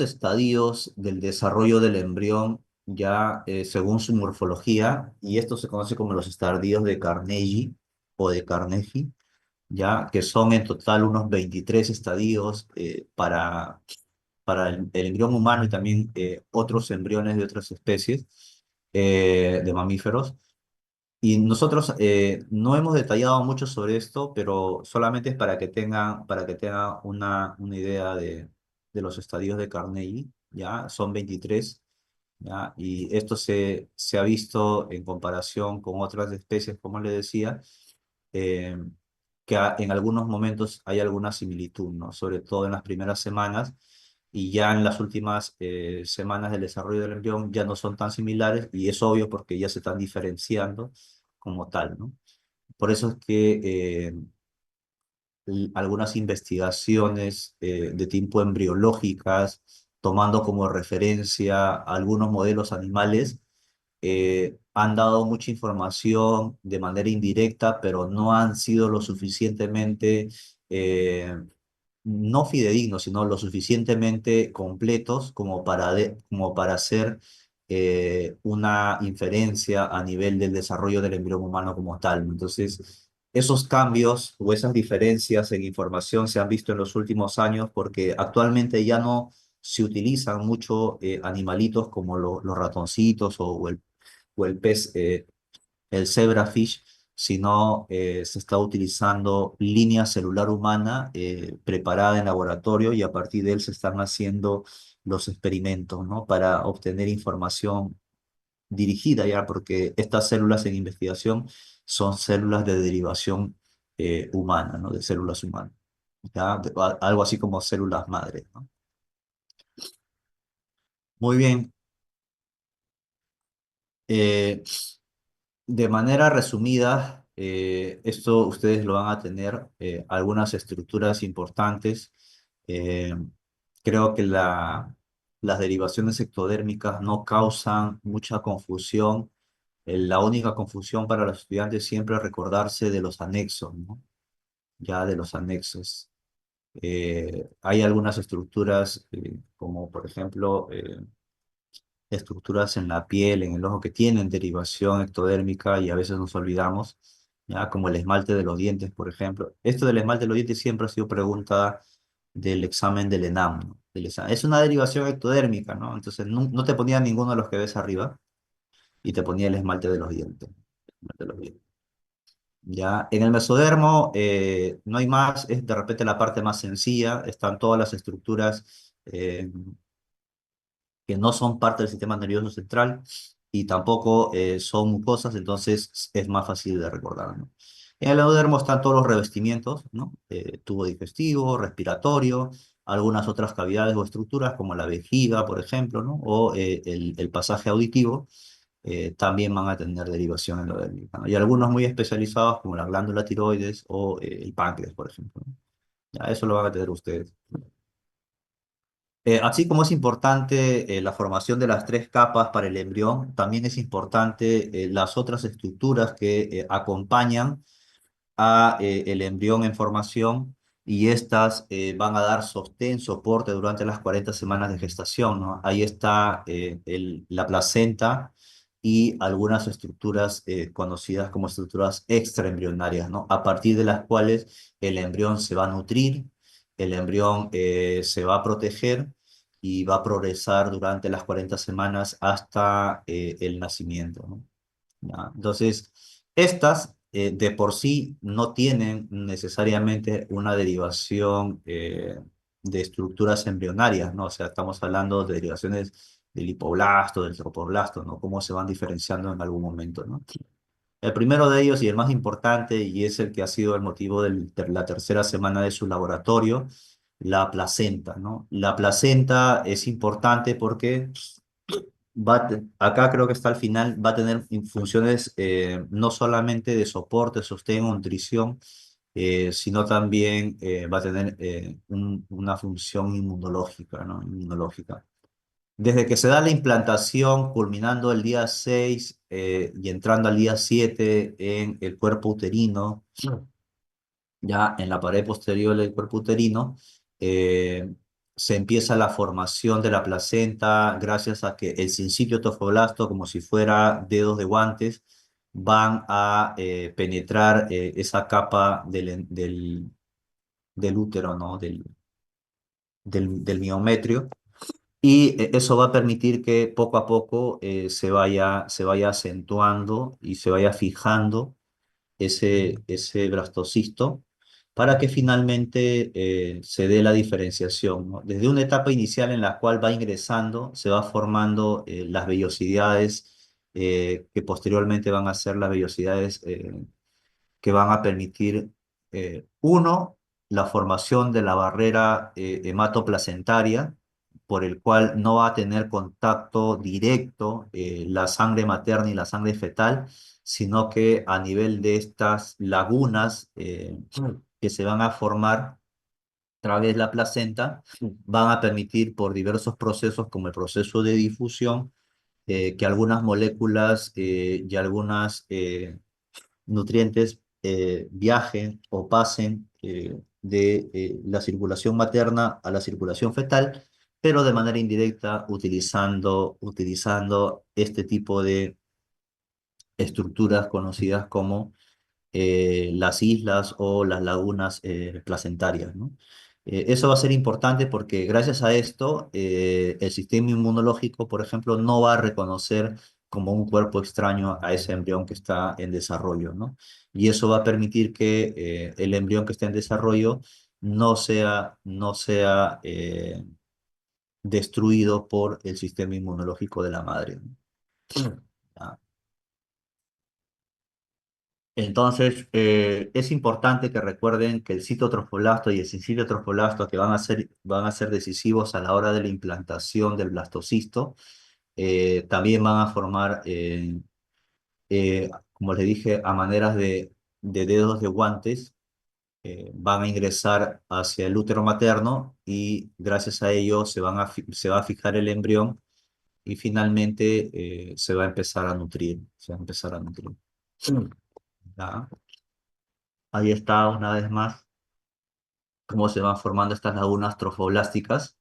estadios del desarrollo del embrión ya según su morfología, y esto se conoce como los estadios de Carnegie o de Carnegie, ya que son en total unos 23 estadios para el embrión humano y también otros embriones de otras especies de mamíferos. Y nosotros no hemos detallado mucho sobre esto, pero solamente es para que tengan una idea de los estadios de Carnegie, ¿ya? Son 23, ¿ya? Y esto se ha visto en comparación con otras especies, como le decía, eh, en algunos momentos hay alguna similitud, ¿no? Sobre todo en las primeras semanas, y ya en las últimas semanas del desarrollo del embrión ya no son tan similares, y es obvio porque ya se están diferenciando como tal, ¿no? Por eso es que algunas investigaciones de tipo embriológicas, tomando como referencia algunos modelos animales, han dado mucha información de manera indirecta, pero no han sido lo suficientemente, no fidedignos, sino lo suficientemente completos como para hacer una inferencia a nivel del desarrollo del embrión humano como tal. Entonces, esos cambios o esas diferencias en información se han visto en los últimos años porque actualmente ya no se utilizan mucho animalitos como los ratoncitos o el pez, el zebrafish, sino se está utilizando línea celular humana preparada en laboratorio y a partir de él se están haciendo los experimentos, ¿no? Para obtener información dirigida ya, porque estas células en investigación son células de derivación humana, ¿no? De células humanas, ¿ya? Algo así como células madre, ¿no? Muy bien. Eh, De manera resumida, esto ustedes lo van a tener algunas estructuras importantes. Eh, Creo que las derivaciones ectodérmicas no causan mucha confusión. La única confusión para los estudiantes siempre es recordarse de los anexos, ¿no? Ya de los anexos. Hay algunas estructuras, como por ejemplo estructuras en la piel, en el ojo, que tienen derivación ectodérmica y a veces nos olvidamos, ya como el esmalte de los dientes, por ejemplo. Esto del esmalte de los dientes siempre ha sido pregunta del examen del ENAM, ¿no? Es una derivación ectodérmica, ¿no? Entonces no te ponía ninguno de los que ves arriba y te ponía el esmalte de los dientes. Esmalte de los dientes. Ya, en el mesodermo no hay más, es de repente la parte más sencilla, están todas las estructuras que no son parte del sistema nervioso central y tampoco son mucosas, entonces es más fácil de recordar, ¿no? En el endodermo están todos los revestimientos, ¿no? Tubo digestivo, respiratorio, algunas otras cavidades o estructuras como la vejiga, por ejemplo, ¿no? O el pasaje auditivo, también van a tener derivación endodérmica, ¿no? Y algunos muy especializados como la glándula tiroides o el páncreas, por ejemplo, ¿no? Ya, eso lo van a tener ustedes. Así como es importante la formación de las tres capas para el embrión, también es importante las otras estructuras que acompañan a el embrión en formación y estas van a dar sostén, soporte durante las 40 semanas de gestación, ¿no? Ahí está la placenta y algunas estructuras conocidas como estructuras extraembrionarias, ¿no? A partir de las cuales el embrión se va a nutrir, el embrión se va a proteger y va a progresar durante las 40 semanas hasta el nacimiento, ¿no? ¿Ya? Entonces, estas de por sí no tienen necesariamente una derivación de estructuras embrionarias, ¿no? O sea, estamos hablando de derivaciones del hipoblasto, del tropoblasto, ¿no? Cómo se van diferenciando en algún momento, ¿no? El primero de ellos y el más importante, y es el que ha sido el motivo de la tercera semana de su laboratorio, la placenta, ¿no? La placenta es importante porque acá creo que está al final, va a tener funciones no solamente de soporte, sostén o nutrición, sino también va a tener una función inmunológica, ¿no? Inmunológica. Desde que se da la implantación, culminando el día 6 y entrando al día 7 en el cuerpo uterino, ya en la pared posterior del cuerpo uterino, eh, se empieza la formación de la placenta gracias a que el sincitio tofoblasto, como si fuera dedos de guantes, van a penetrar esa capa del útero, ¿no? Del miometrio. Y eso va a permitir que poco a poco se vaya acentuando y se vaya fijando ese blastocisto para que finalmente se dé la diferenciación, ¿no? Desde una etapa inicial en la cual va ingresando, se va formando las vellosidades que posteriormente van a ser las vellosidades que van a permitir, uno, la formación de la barrera hematoplacentaria, por el cual no va a tener contacto directo la sangre materna y la sangre fetal, sino que a nivel de estas lagunas que se van a formar a través de la placenta, van a permitir por diversos procesos como el proceso de difusión, que algunas moléculas y algunas nutrientes viajen o pasen de la circulación materna a la circulación fetal, pero de manera indirecta utilizando este tipo de estructuras conocidas como las islas o las lagunas placentarias, ¿no? Eso va a ser importante porque gracias a esto el sistema inmunológico, por ejemplo, no va a reconocer como un cuerpo extraño a ese embrión que está en desarrollo, ¿no? Y eso va a permitir que el embrión que está en desarrollo no sea destruido por el sistema inmunológico de la madre, ¿no? ¿Ya? Entonces, es importante que recuerden que el citotrofoblasto y el sincitotrofoblasto que van a ser decisivos a la hora de la implantación del blastocisto, también van a formar, como les dije, a maneras de dedos de guantes, van a ingresar hacia el útero materno y gracias a ello se va a fijar el embrión y finalmente se va a empezar a nutrir, se va a empezar a nutrir. ¿Ya? Ahí está una vez más cómo se van formando estas lagunas trofoblásticas,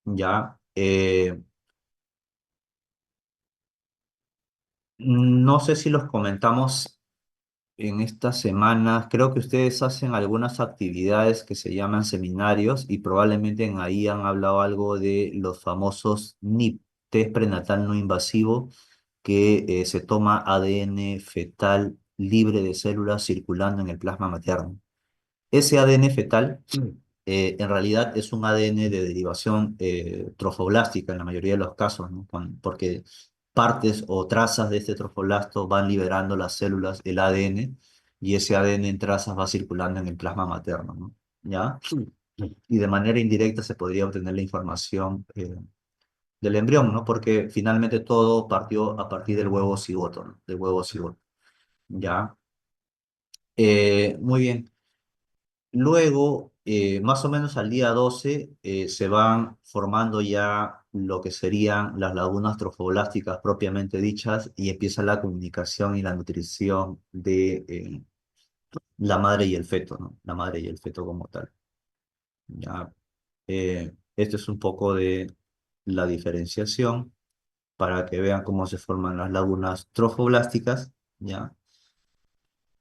¿ya? No sé si los comentamos en estas semanas, creo que ustedes hacen algunas actividades que se llaman seminarios y probablemente en ahí han hablado algo de los famosos NIP, test prenatal no invasivo, que se toma ADN fetal libre de células circulando en el plasma materno. Ese ADN fetal en realidad es un ADN de derivación trofoblástica en la mayoría de los casos, ¿no? Porque partes o trazas de este trofoblasto van liberando las células, el ADN, y ese ADN en trazas va circulando en el plasma materno, ¿no? ¿Ya? Y de manera indirecta se podría obtener la información del embrión, ¿no? Porque finalmente todo partió a partir del huevo cigoto, ¿no? Del huevo cigoto, ¿ya? Muy bien. Luego, más o menos al día 12, se van formando ya lo que serían las lagunas trofoblásticas propiamente dichas y empieza la comunicación y la nutrición de la madre y el feto, ¿no? La madre y el feto como tal. Ya, esto es un poco de la diferenciación para que vean cómo se forman las lagunas trofoblásticas, ¿ya?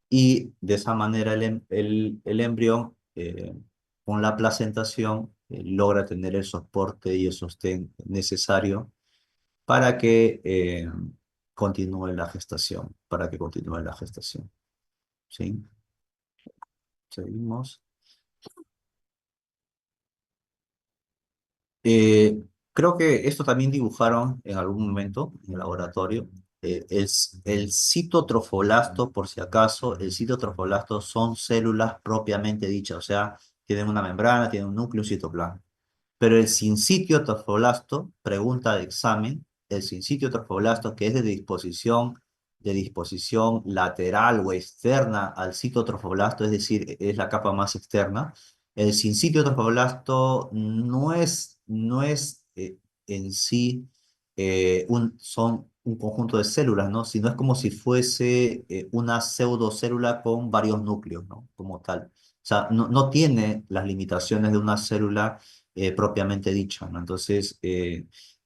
Y de esa manera el embrión, con la placentación, logra tener el soporte y el sostén necesario para que continúe la gestación, para que continúe la gestación. ¿Sí? Seguimos. Eh, Creo que esto también dibujaron en algún momento en el laboratorio. El citotrofoblasto, por si acaso, el citotrofoblasto son células propiamente dichas, o sea, tienen una membrana, tienen un núcleo, un citoplasma. Pero el sincitio trofoblasto, pregunta de examen, el sincitio trofoblasto que es de disposición lateral o externa al citotrofoblasto, es decir, es la capa más externa. El sincitio trofoblasto no es en sí son un conjunto de células, ¿no? Sino es como si fuese una pseudocélula con varios núcleos, ¿no? Como tal. O sea, no tiene las limitaciones de una célula propiamente dicha, ¿no? Entonces,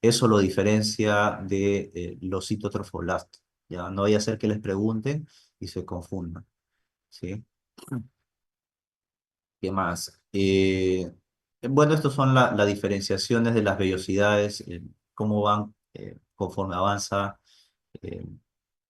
eso lo diferencia de los citotrofoblastos, ¿ya? No vaya a ser que les pregunten y se confundan, ¿sí? ¿Qué más? Bueno, estas son las diferenciaciones de las vellosidades, cómo van conforme avanza eh,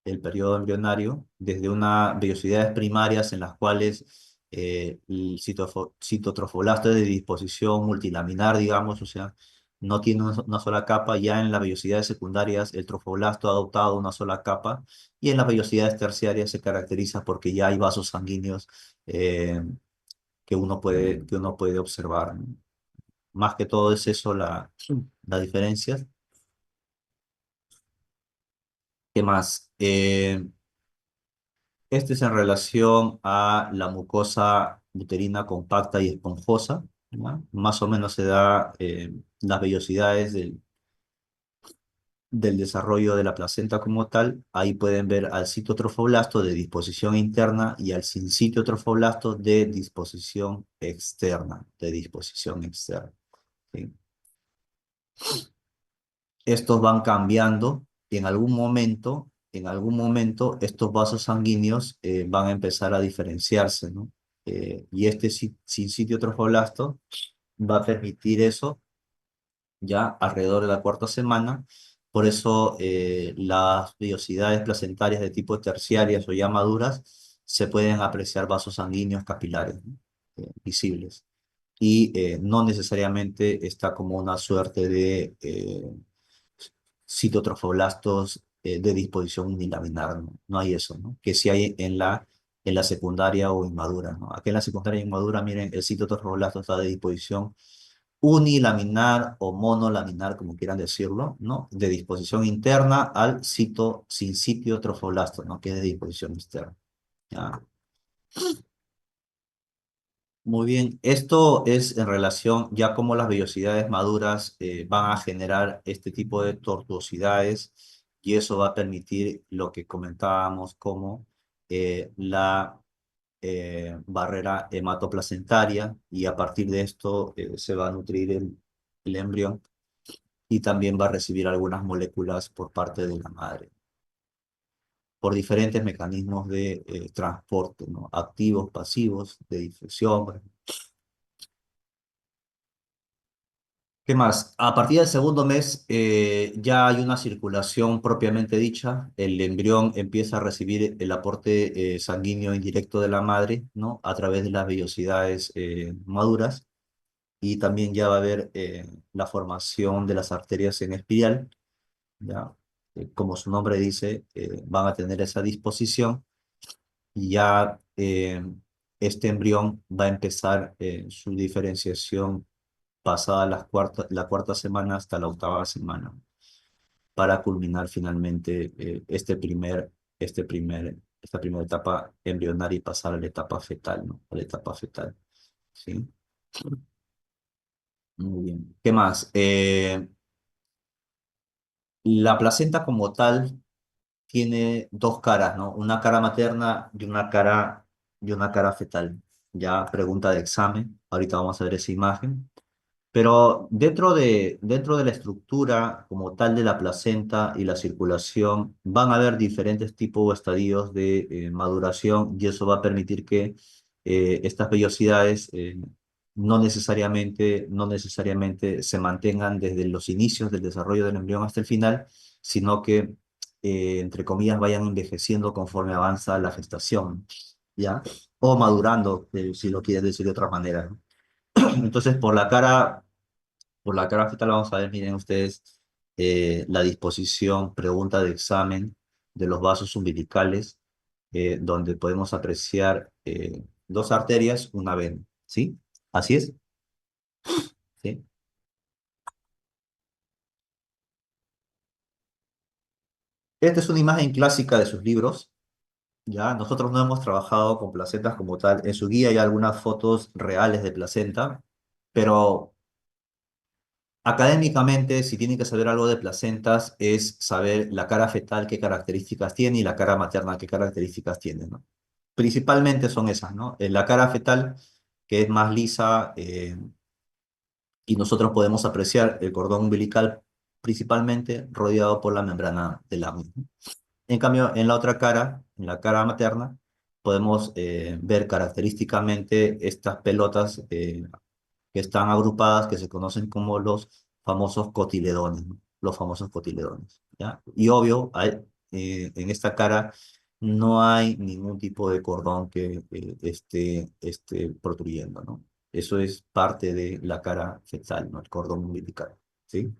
el periodo embrionario, desde unas vellosidades primarias en las cuales el citotrofoblasto es de disposición multilaminar, digamos, o sea, no tiene una sola capa. Ya en las vellosidades secundarias el trofoblasto ha adoptado una sola capa y en las vellosidades terciarias se caracteriza porque ya hay vasos sanguíneos eh, que uno puede observar, ¿no? Más que todo es eso la diferencia. ¿Qué más? Este es en relación a la mucosa uterina compacta y esponjosa, ¿ya? Más o menos se da las vellosidades del desarrollo de la placenta como tal, ahí pueden ver al citotrofoblasto de disposición interna y al sincitio trofoblasto de disposición externa, ¿sí? Estos van cambiando y en algún momento estos vasos sanguíneos van a empezar a diferenciarse, ¿no? Y este sincitio trofoblasto va a permitir eso ya alrededor de la cuarta semana. Por eso las vellosidades placentarias de tipo terciarias o ya maduras se pueden apreciar vasos sanguíneos capilares, ¿no? Visibles. Y no necesariamente está como una suerte de citotrofoblastos de disposición unilaminar, ¿no? No hay eso, ¿no? Que sí hay en la secundaria o inmadura, ¿no? Aquí en la secundaria e inmadura, miren, el citotrofoblasto está de disposición unilaminar o monolaminar, como quieran decirlo, ¿no? De disposición interna al sincitio trofoblasto, ¿no? Que es de disposición externa. ¿Ya? Muy bien, esto es en relación ya como las vellosidades maduras van a generar este tipo de tortuosidades y eso va a permitir lo que comentábamos como la barrera hematoplacentaria y a partir de esto se va a nutrir el embrión y también va a recibir algunas moléculas por parte de la madre por diferentes mecanismos de transporte, ¿no? Activos, pasivos, de difusión. ¿Qué más? A partir del segundo mes ya hay una circulación propiamente dicha. El embrión empieza a recibir el aporte sanguíneo indirecto de la madre, ¿no? A través de las vellosidades maduras. Y también ya va a haber la formación de las arterias en espiral, ¿ya? Como su nombre dice, van a tener esa disposición y ya este embrión va a empezar su diferenciación pasada la cuarta semana hasta la octava semana, para culminar finalmente esta primera etapa embrionaria y pasar a la etapa fetal, ¿no? A la etapa fetal, ¿sí? Muy bien. ¿Qué más? La placenta como tal tiene dos caras, ¿no? Una cara materna y una cara fetal. Ya pregunta de examen. Ahorita vamos a ver esa imagen. Pero dentro de la estructura como tal de la placenta y la circulación, van a haber diferentes tipos o estadios de maduración y eso va a permitir que estas vellosidades no necesariamente se mantengan desde los inicios del desarrollo del embrión hasta el final, sino que, entre comillas, vayan envejeciendo conforme avanza la gestación, ¿ya? O madurando, si lo quieres decir de otra manera, ¿no? Entonces, por la cara fetal vamos a ver, miren ustedes, la disposición, pregunta de examen de los vasos umbilicales, donde podemos apreciar dos arterias, una vena, ¿sí? Así es, ¿sí? Esta es una imagen clásica de sus libros, ¿ya? Nosotros no hemos trabajado con placentas como tal. En su guía hay algunas fotos reales de placenta, pero académicamente, si tienen que saber algo de placentas, es saber la cara fetal qué características tiene y la cara materna qué características tiene, ¿no? Principalmente son esas, ¿no? La cara fetal, que es más lisa, y nosotros podemos apreciar el cordón umbilical principalmente rodeado por la membrana del agua. En cambio, en la otra cara, en la cara materna, podemos ver característicamente estas pelotas que están agrupadas, que se conocen como los famosos cotiledones, ¿no? Los famosos cotiledones, ¿ya? Y obvio, en esta cara no hay ningún tipo de cordón que esté protruyendo, ¿no? Eso es parte de la cara fetal, ¿no? El cordón umbilical, ¿sí?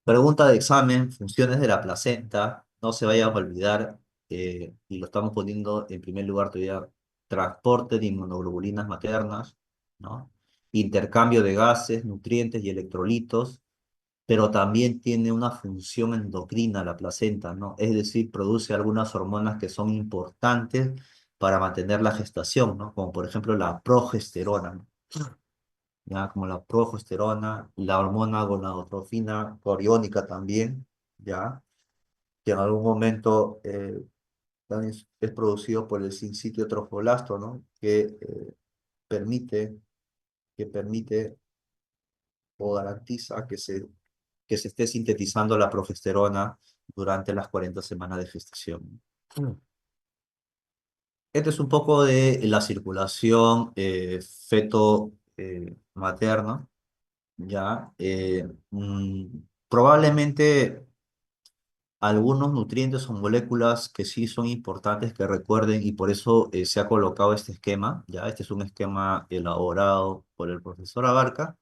Pregunta de examen, funciones de la placenta, no se vaya a olvidar, y lo estamos poniendo en primer lugar todavía, transporte de inmunoglobulinas maternas, ¿no? Intercambio de gases, nutrientes y electrolitos, pero también tiene una función endocrina la placenta, ¿no? Es decir, produce algunas hormonas que son importantes para mantener la gestación, ¿no? Como por ejemplo la progesterona, ¿no? ya como la progesterona, la hormona gonadotropina coriónica también, ya, que en algún momento también es producido por el sincitio trofoblasto, ¿no? Permite, que permite o garantiza que se esté sintetizando la progesterona durante las 40 semanas de gestación. Mm. Este es un poco de la circulación feto materno, ¿ya? Probablemente algunos nutrientes o moléculas que sí son importantes que recuerden y por eso se ha colocado este esquema, ¿ya? Este es un esquema elaborado por el profesor Abarca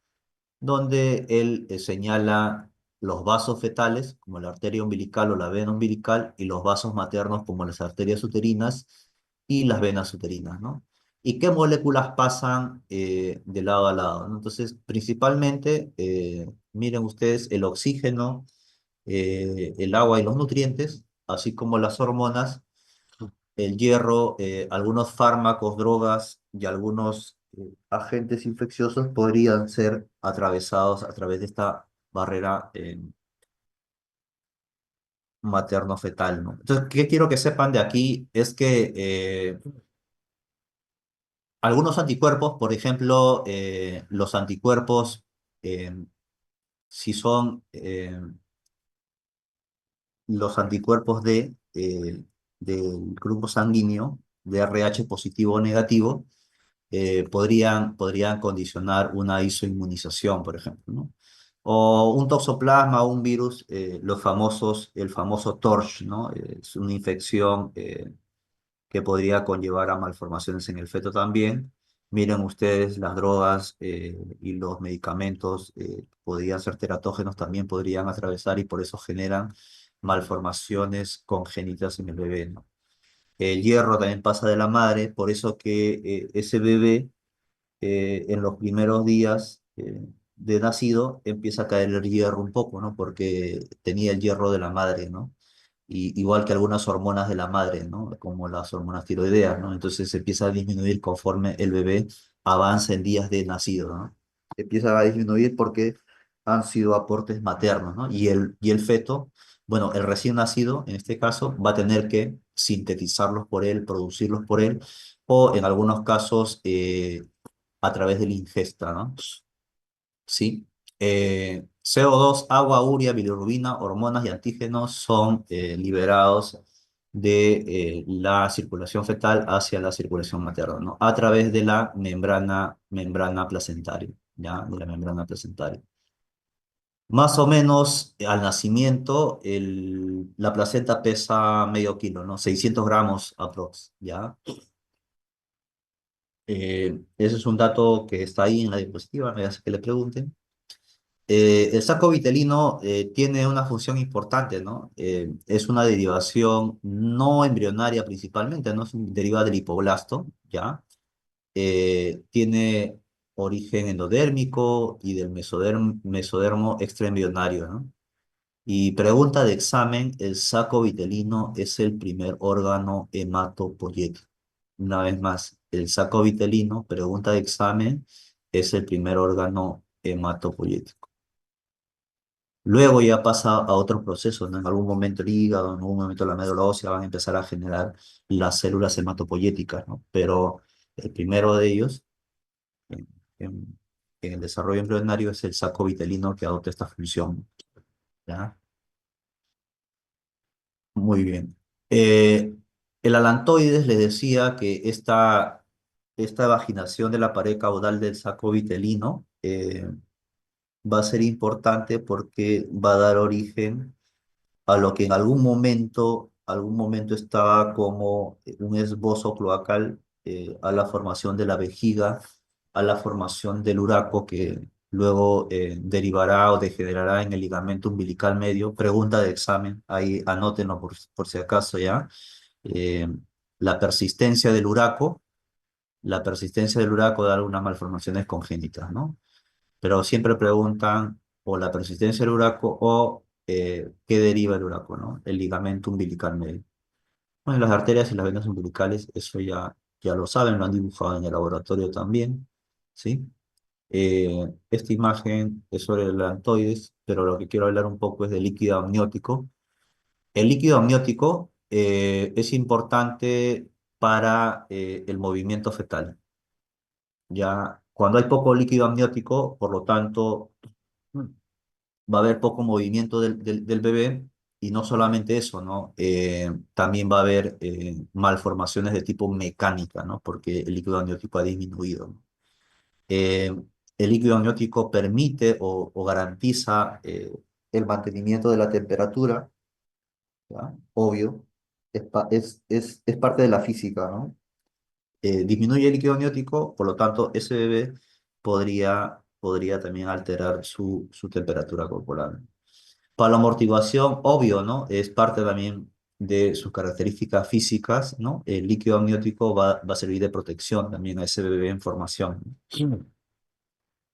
donde él señala los vasos fetales, como la arteria umbilical o la vena umbilical, y los vasos maternos, como las arterias uterinas y las venas uterinas, ¿no? Y qué moléculas pasan de lado a lado, ¿no? Entonces, principalmente, miren ustedes el oxígeno, el agua y los nutrientes, así como las hormonas, el hierro, algunos fármacos, drogas y algunos agentes infecciosos podrían ser atravesados a través de esta barrera materno-fetal, ¿no? Entonces, ¿qué quiero que sepan de aquí? Es que algunos anticuerpos, por ejemplo, los anticuerpos, eh, si son los anticuerpos del grupo sanguíneo, de RH positivo o negativo, podrían condicionar una isoinmunización, por ejemplo, ¿no? O un toxoplasma o un virus, el famoso TORCH, ¿no? Es una infección que podría conllevar a malformaciones en el feto también. Miren ustedes, las drogas y los medicamentos podrían ser teratógenos, también podrían atravesar y por eso generan malformaciones congénitas en el bebé, ¿no? El hierro también pasa de la madre, por eso que ese bebé en los primeros días de nacido empieza a caer el hierro un poco, ¿no? Porque tenía el hierro de la madre, ¿no? Igual que algunas hormonas de la madre, ¿no? Como las hormonas tiroideas, ¿no? Entonces empieza a disminuir conforme el bebé avanza en días de nacido, ¿no? Empieza a disminuir porque han sido aportes maternos, ¿no? Y el feto, bueno, el recién nacido, en este caso, va a tener que sintetizarlos por él, producirlos por él, o en algunos casos a través de la ingesta, ¿no? Sí. CO2, agua, urea, bilirrubina, hormonas y antígenos son liberados de la circulación fetal hacia la circulación materna, ¿no? A través de la membrana placentaria, ¿ya? De la membrana placentaria. Más o menos al nacimiento, la placenta pesa medio kilo, ¿no? 600 gramos aprox, ¿ya? Ese es un dato que está ahí en la diapositiva, me hace que le pregunten. El saco vitelino tiene una función importante, ¿no? Es una derivación no embrionaria principalmente, ¿no? Deriva del hipoblasto, ¿ya? Tiene origen endodérmico y del mesodermo extraembrionario, ¿no? Y pregunta de examen, el saco vitelino es el primer órgano hematopoyético. Una vez más, el saco vitelino, pregunta de examen, es el primer órgano hematopoyético. Luego ya pasa a otros procesos, ¿no? En algún momento el hígado, en algún momento la médula ósea van a empezar a generar las células hematopoyéticas, ¿no? Pero el primero de ellos, en, en- en el desarrollo embrionario, es el saco vitelino que adopta esta función, ¿ya? Muy bien. Eh, el alantoides les decía que esta vaginación de la pared caudal del saco vitelino va a ser importante porque va a dar origen a lo que en algún momento estaba como un esbozo cloacal, a la formación de la vejiga, a la formación del uraco que luego derivará o degenerará en el ligamento umbilical medio. Pregunta de examen, ahí anótenlo por si acaso ya. Eh, la persistencia del uraco, la persistencia del uraco da algunas malformaciones congénitas, ¿no? Pero siempre preguntan o la persistencia del uraco o qué deriva el uraco, ¿no? El ligamento umbilical medio. Bueno, las arterias y las venas umbilicales, eso ya lo saben, lo han dibujado en el laboratorio también, ¿sí? Esta imagen es sobre el deltoides, pero lo que quiero hablar un poco es del líquido amniótico. El líquido amniótico es importante para el movimiento fetal. Ya cuando hay poco líquido amniótico, por lo tanto, va a haber poco movimiento del bebé y no solamente eso, ¿no? También va a haber malformaciones de tipo mecánica, ¿no? Porque el líquido amniótico ha disminuido, ¿no? Eh, el líquido amniótico permite o garantiza el mantenimiento de la temperatura, ¿ya? Obvio, es parte de la física, ¿no? Disminuye el líquido amniótico, por lo tanto, ese bebé podría también alterar su temperatura corporal. Para la amortiguación, obvio, ¿no? Es parte también de sus características físicas, ¿no? El líquido amniótico va a servir de protección también a ese bebé en formación, ¿no?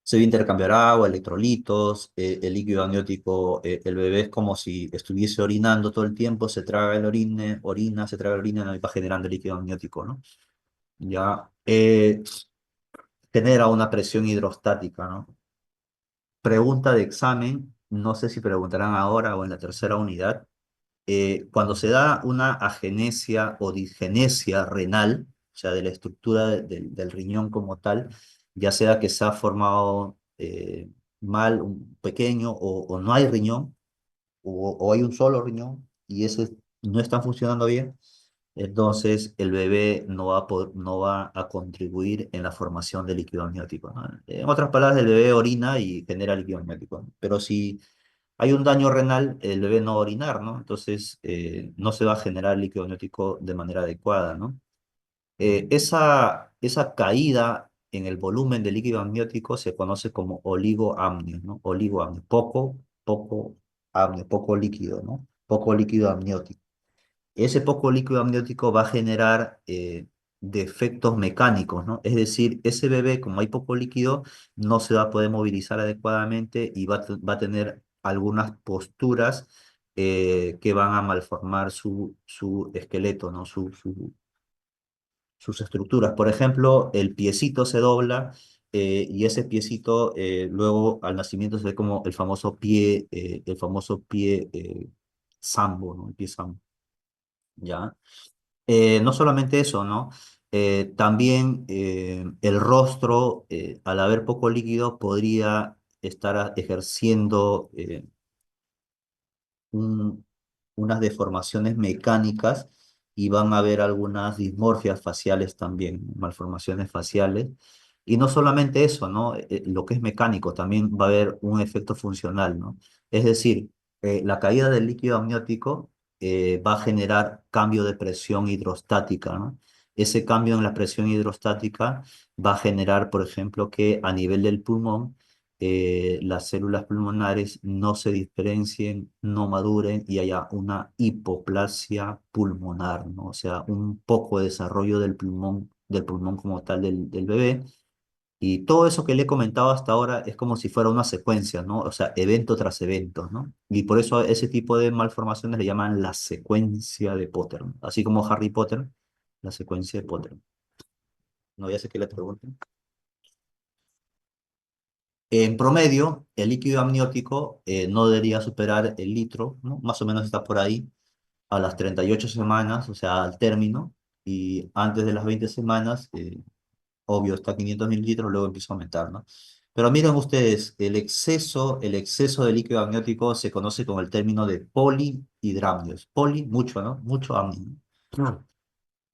Se va a intercambiar agua, electrolitos, el líquido amniótico, el bebé es como si estuviese orinando todo el tiempo, se traga el orine, orina, se traga el orina, ¿no? Y va generando líquido amniótico, ¿no? Ya, genera una presión hidrostática, ¿no? Pregunta de examen, no sé si preguntarán ahora o en la tercera unidad. Cuando se da una agenesia o disgenesia renal, o sea, de la estructura del riñón como tal, ya sea que se ha formado mal, un pequeño, o no hay riñón, o hay un solo riñón, y ese no está funcionando bien, entonces el bebé no va a contribuir en la formación de líquido amniótico, ¿no? En otras palabras, el bebé orina y genera líquido amniótico, ¿no? Pero si hay un daño renal, el bebé no va a orinar, ¿no? Entonces, no se va a generar líquido amniótico de manera adecuada, ¿no? Esa caída en el volumen de líquido amniótico se conoce como oligoamnio, ¿no? Oligoamnio, poco amnio, poco líquido, ¿no? Poco líquido amniótico. Ese poco líquido amniótico va a generar defectos mecánicos, ¿no? Es decir, ese bebé, como hay poco líquido, no se va a poder movilizar adecuadamente y va a tener algunas posturas que van a malformar su esqueleto, ¿no? Sus estructuras. Por ejemplo, el piecito se dobla y ese piecito luego al nacimiento se ve como el famoso pie sambo, ¿no? El pie sambo, ¿ya? No solamente eso, ¿no? También el rostro, al haber poco líquido, podría estar ejerciendo un- unas deformaciones mecánicas y van a haber algunas dismorfias faciales también, malformaciones faciales. Y no solamente eso, ¿no? Lo que es mecánico, también va a haber un efecto funcional, ¿no? Es decir, la caída del líquido amniótico va a generar cambio de presión hidrostática, ¿no? Ese cambio en la presión hidrostática va a generar, por ejemplo, que a nivel del pulmón las células pulmonares no se diferencien, no maduren y haya una hipoplasia pulmonar, ¿no? O sea, un poco de desarrollo del pulmón como tal del bebé. Y todo eso que le he comentado hasta ahora es como si fuera una secuencia, ¿no? O sea, evento tras evento, ¿no? Y por eso a ese tipo de malformaciones le llaman la secuencia de Potter, ¿no? Así como Harry Potter, la secuencia de Potter. No, ya sé que le pregunten. En promedio, el líquido amniótico no debería superar el litro, ¿no? Más o menos está por ahí a las 38 semanas, o sea, al término, y antes de las 20 semanas, obvio, está a 500 mililitros, luego empieza a aumentar, ¿no? Pero miren ustedes, el exceso de líquido amniótico se conoce con el término de polihidramnios. Poli, mucho, ¿no? Mucho amnio, ¿no?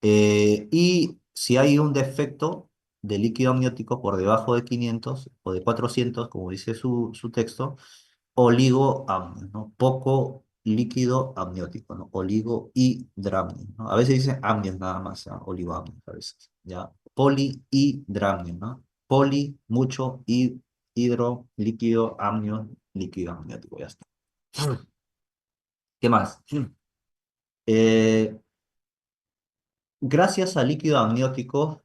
Y si hay un defecto de líquido amniótico por debajo de 500 o de 400, como dice su texto, oligoamnios, ¿no? Poco líquido amniótico, ¿no? Oligohidramnios, ¿no? A veces dicen amnios nada más, ¿no? Oligoamnios a veces, ¿ya? Polihidramnios, ¿no? Poli, mucho, y hidro, líquido, amnio, líquido amniótico, ya está. ¿Qué más? Eh, Gracias al líquido amniótico,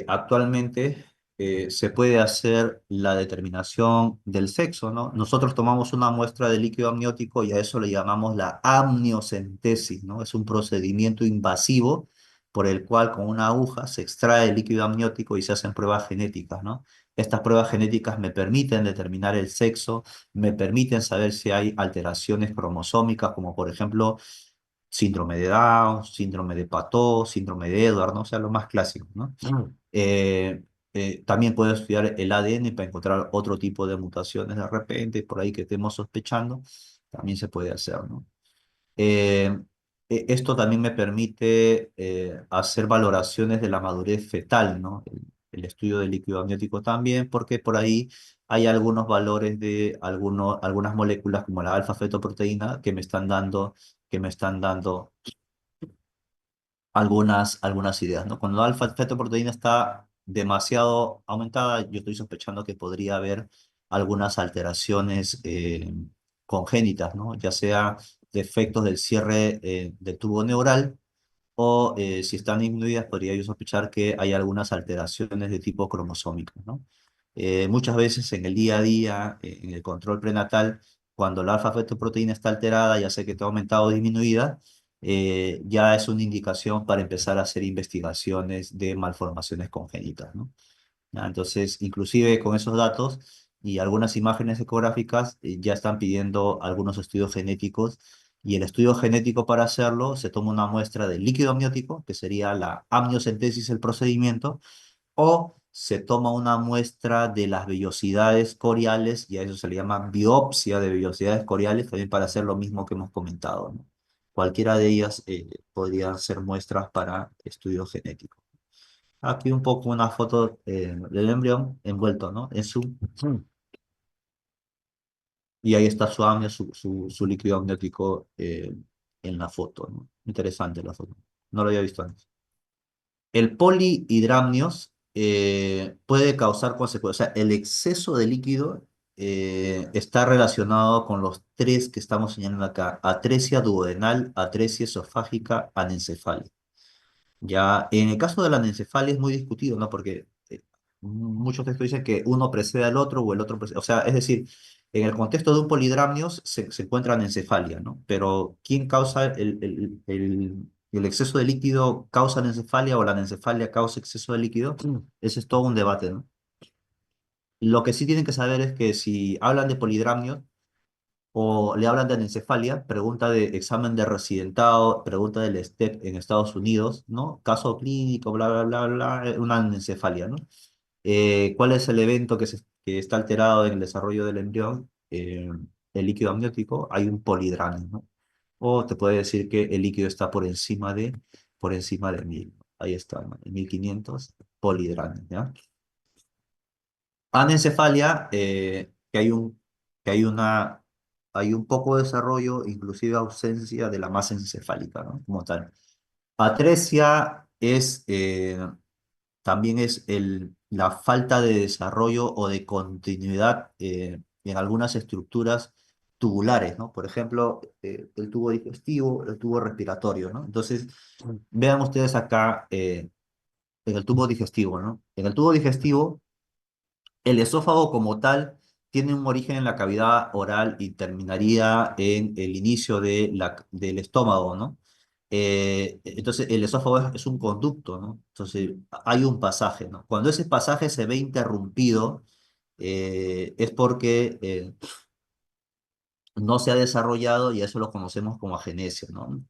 actualmente se puede hacer la determinación del sexo, ¿no? Nosotros tomamos una muestra de líquido amniótico y a eso le llamamos la amniocentesis, ¿no? Es un procedimiento invasivo por el cual con una aguja se extrae el líquido amniótico y se hacen pruebas genéticas, ¿no? Estas pruebas genéticas me permiten determinar el sexo, me permiten saber si hay alteraciones cromosómicas, como por ejemplo síndrome de Down, síndrome de Patot, síndrome de Edward, ¿no? O sea, lo más clásico, ¿no? Eh, También puedo estudiar el ADN para encontrar otro tipo de mutaciones de repente, por ahí que estemos sospechando, también se puede hacer, ¿no? Eh, Esto también me permite hacer valoraciones de la madurez fetal, ¿no? El estudio del líquido amniótico también, porque por ahí hay algunos valores de algunas moléculas como la alfa-fetoproteína que me están dando algunas ideas, ¿no? Cuando la alfa-fetoproteína está demasiado aumentada, yo estoy sospechando que podría haber algunas alteraciones congénitas, ¿no? Ya sea defectos del cierre del tubo neural o si están disminuidas, podría yo sospechar que hay algunas alteraciones de tipo cromosómico, ¿no? Muchas veces en el día a día, en el control prenatal, cuando la alfa-fetoproteína está alterada, ya sea que está aumentada o disminuida, ya es una indicación para empezar a hacer investigaciones de malformaciones congénitas, ¿no? ¿Ya? Entonces, inclusive con esos datos y algunas imágenes ecográficas, ya están pidiendo algunos estudios genéticos y el estudio genético para hacerlo se toma una muestra del líquido amniótico, que sería la amniocentesis, el procedimiento, o se toma una muestra de las vellosidades coriales y a eso se le llama biopsia de vellosidades coriales, también para hacer lo mismo que hemos comentado, ¿no? Cualquiera de ellas podrían ser muestras para estudios genéticos. Aquí un poco una foto del embrión envuelto, ¿no? Y ahí está su amnio, su líquido amniótico en la foto, ¿no? Interesante la foto. No lo había visto antes. El polihidramnios puede causar consecuencias. O sea, el exceso de líquido está relacionado con los tres que estamos señalando acá: atresia duodenal, atresia esofágica, anencefalia. Ya, en el caso de la anencefalia es muy discutido, ¿no? Porque muchos textos dicen que uno precede al otro o el otro precede. O sea, es decir, en el contexto de un polidramnios se encuentra anencefalia, ¿no? Pero ¿quién causa el exceso de líquido? ¿Causa anencefalia o la anencefalia causa exceso de líquido? Ese es todo un debate, ¿no? Lo que sí tienen que saber es que si hablan de polidramnios, o le hablan de anencefalia, pregunta de examen de residentado, pregunta del STEP en Estados Unidos, ¿no? Caso clínico, bla, bla, bla, bla, una anencefalia, ¿no? ¿Cuál es el evento que está alterado en el desarrollo del embrión? El líquido amniótico, hay un polidramio, ¿no? O te puede decir que el líquido está por encima de 1000. Ahí está, ¿no? En 1500, polidramio, ¿ya? Anencefalia, que hay un poco de desarrollo, inclusive ausencia de la masa encefálica, ¿no? Como tal. Atresia también es la falta de desarrollo o de continuidad en algunas estructuras tubulares, ¿no? Por ejemplo, el tubo digestivo, el tubo respiratorio, ¿no? Entonces, vean ustedes acá en el tubo digestivo, ¿no? En el tubo digestivo, el esófago como tal tiene un origen en la cavidad oral y terminaría en el inicio del estómago, ¿no? Entonces, el esófago es un conducto, ¿no? Entonces, hay un pasaje, ¿no? Cuando ese pasaje se ve interrumpido, es porque no se ha desarrollado y eso lo conocemos como agenesia, ¿no?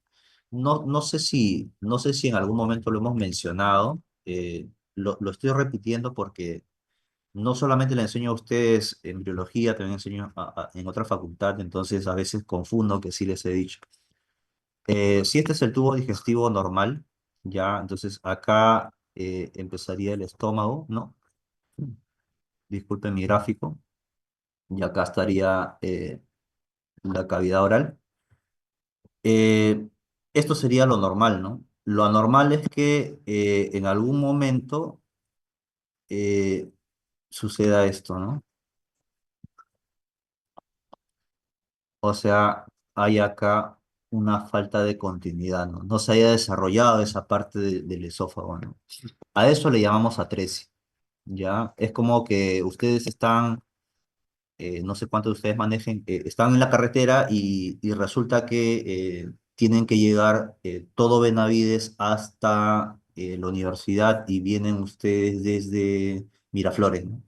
No sé si en algún momento lo hemos mencionado, lo estoy repitiendo porque no solamente le enseño a ustedes embriología, también enseño en otra facultad, entonces a veces confundo que sí les he dicho. Si este es el tubo digestivo normal, ya, entonces acá empezaría el estómago, ¿no? Disculpen mi gráfico, y acá estaría la cavidad oral. Eh, Esto sería lo normal, ¿no? Lo anormal es que en algún momento eh, suceda esto, ¿no? O sea, hay acá una falta de continuidad, ¿no? No se haya desarrollado esa parte del esófago, ¿no? A eso le llamamos atresia, ¿ya? Es como que ustedes están, no sé cuántos de ustedes manejen, están en la carretera y resulta que tienen que llegar todo Benavides hasta la universidad y vienen ustedes desde Miraflores, ¿no?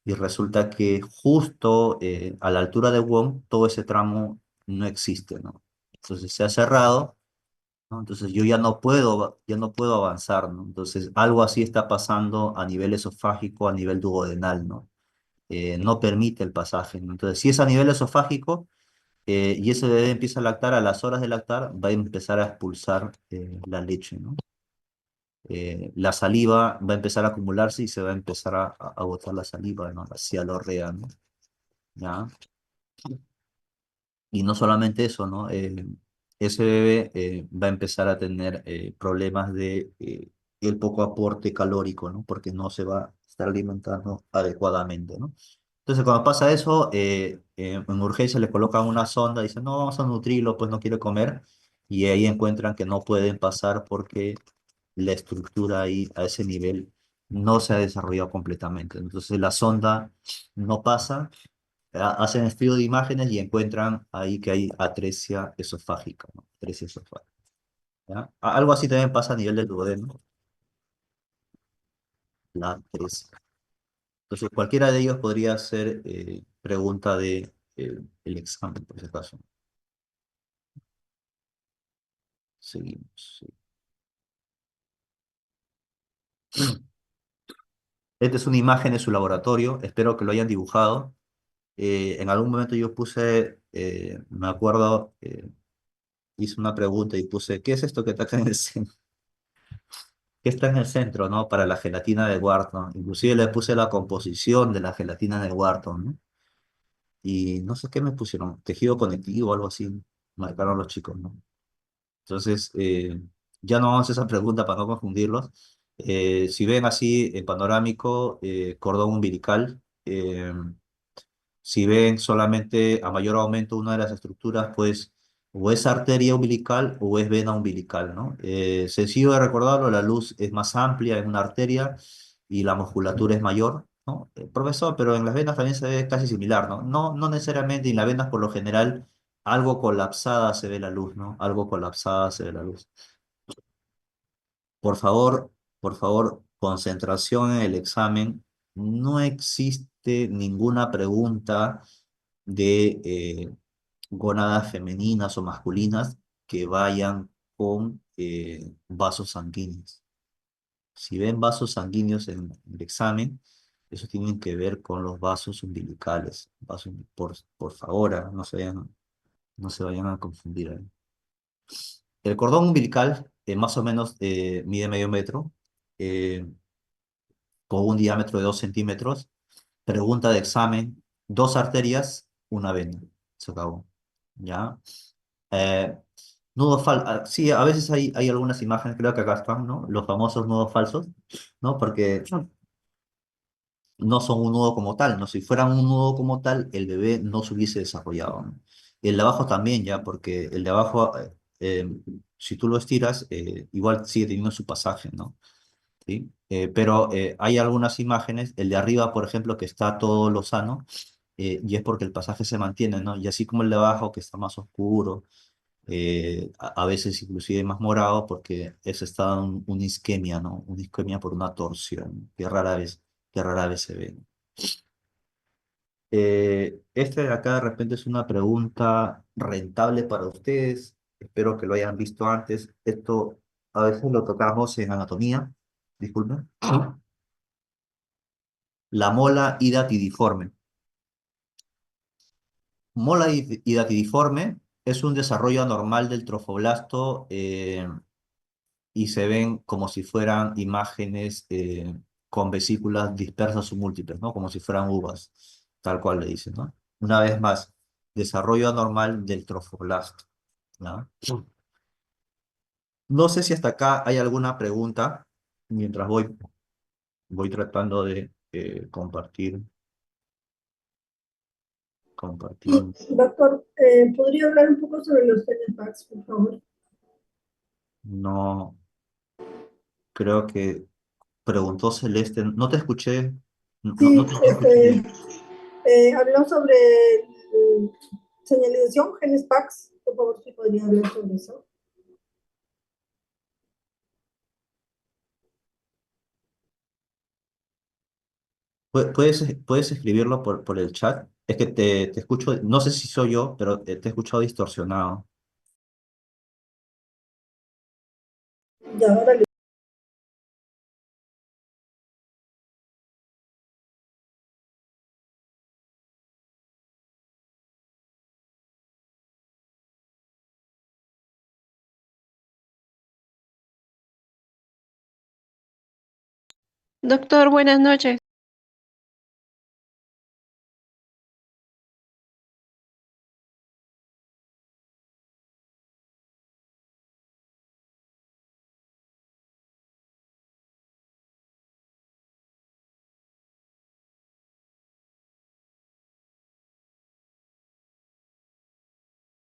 y resulta que justo a la altura de Wong todo ese tramo no existe, ¿no? Entonces se ha cerrado, ¿no? Entonces yo ya no puedo avanzar, ¿no? Entonces algo así está pasando a nivel esofágico, a nivel duodenal, ¿no? No permite el pasaje, ¿no? Entonces si es a nivel esofágico y ese bebé empieza a lactar, a las horas de lactar va a empezar a expulsar la leche, ¿no? La saliva va a empezar a acumularse y se va a empezar a botar la saliva, ¿no? Hacia la orrea, ¿no? ¿Ya? Y no solamente eso, ¿no? Ese bebé va a empezar a tener problemas de el poco aporte calórico, ¿no? Porque no se va a estar alimentando adecuadamente, ¿no? Entonces, cuando pasa eso, en urgencia le colocan una sonda, dicen, no, vamos a nutrirlo, pues no quiere comer, y ahí encuentran que no pueden pasar porque la estructura ahí a ese nivel no se ha desarrollado completamente. Entonces, la sonda no pasa, hacen estudio de imágenes y encuentran ahí que hay atresia esofágica, ¿no? Atresia esofágica, ¿ya? Algo así también pasa a nivel del duodeno, la atresia. Entonces, cualquiera de ellos podría ser pregunta de el examen, por si acaso. Seguimos. Sí. Esta es una imagen de su laboratorio, espero que lo hayan dibujado. En algún momento yo puse, me acuerdo, hice una pregunta y puse, ¿qué es esto que está acá en el centro? ¿Qué está en el centro, no? Para la gelatina de Wharton. Inclusive le puse la composición de la gelatina de Wharton, ¿no? Y no sé qué me pusieron, tejido conectivo o algo así, marcaron los chicos, ¿no? Entonces, ya no vamos a esa pregunta para no confundirlos. Si ven así en panorámico, cordón umbilical, si ven solamente a mayor aumento una de las estructuras, pues o es arteria umbilical o es vena umbilical, ¿no? Sencillo de recordarlo, la luz es más amplia en una arteria y la musculatura es mayor, ¿no? Profesor, pero en las venas también se ve casi similar, ¿no? No, no necesariamente, en las venas por lo general algo colapsada se ve la luz, ¿no? Algo colapsada se ve la luz. Por favor, por favor, concentración en el examen. No existe ninguna pregunta de gónadas femeninas o masculinas que vayan con vasos sanguíneos. Si ven vasos sanguíneos en el examen, eso tienen que ver con los vasos umbilicales. Por favor, no se vayan a confundir ahí. El cordón umbilical más o menos mide medio metro, eh, con un diámetro de 2 centímetros. Pregunta de examen, dos arterias, una vena. Se acabó. ¿Ya? Eh, sí, a veces hay algunas imágenes, creo que acá están, ¿no? Los famosos nudos falsos, ¿no? Porque no son un nudo como tal, ¿no? Si fueran un nudo como tal, el bebé no se hubiese desarrollado, ¿no? El de abajo también, ya, porque el de abajo, si tú lo estiras, igual sigue teniendo su pasaje, ¿no? ¿Sí? Pero hay algunas imágenes, el de arriba, por ejemplo, que está todo lozano, y es porque el pasaje se mantiene, ¿no? Y así como el de abajo, que está más oscuro, a veces inclusive más morado, porque eso está una isquemia, ¿no? Una isquemia por una torsión, que rara vez se ve. Este de acá de repente es una pregunta rentable para ustedes. Espero que lo hayan visto antes. Esto a veces lo tocamos en anatomía. Disculpen. La mola hidatidiforme. Mola hidatidiforme es un desarrollo anormal del trofoblasto y se ven como si fueran imágenes con vesículas dispersas o múltiples, ¿no? Como si fueran uvas, tal cual le dicen, ¿no? Una vez más, desarrollo anormal del trofoblasto, ¿no? No sé si hasta acá hay alguna pregunta mientras voy tratando de compartir. Doctor, ¿podría hablar un poco sobre los Telepacks, por favor? No, creo que preguntó Celeste, no te escuché, no Sí, te escuché bien. habló sobre señalización, genes packs. Por favor, si podría hablar sobre eso. Puedes escribirlo por el chat. Es que te escucho, no sé si soy yo, pero te he escuchado distorsionado. Ya, ahora le- Doctor, buenas noches.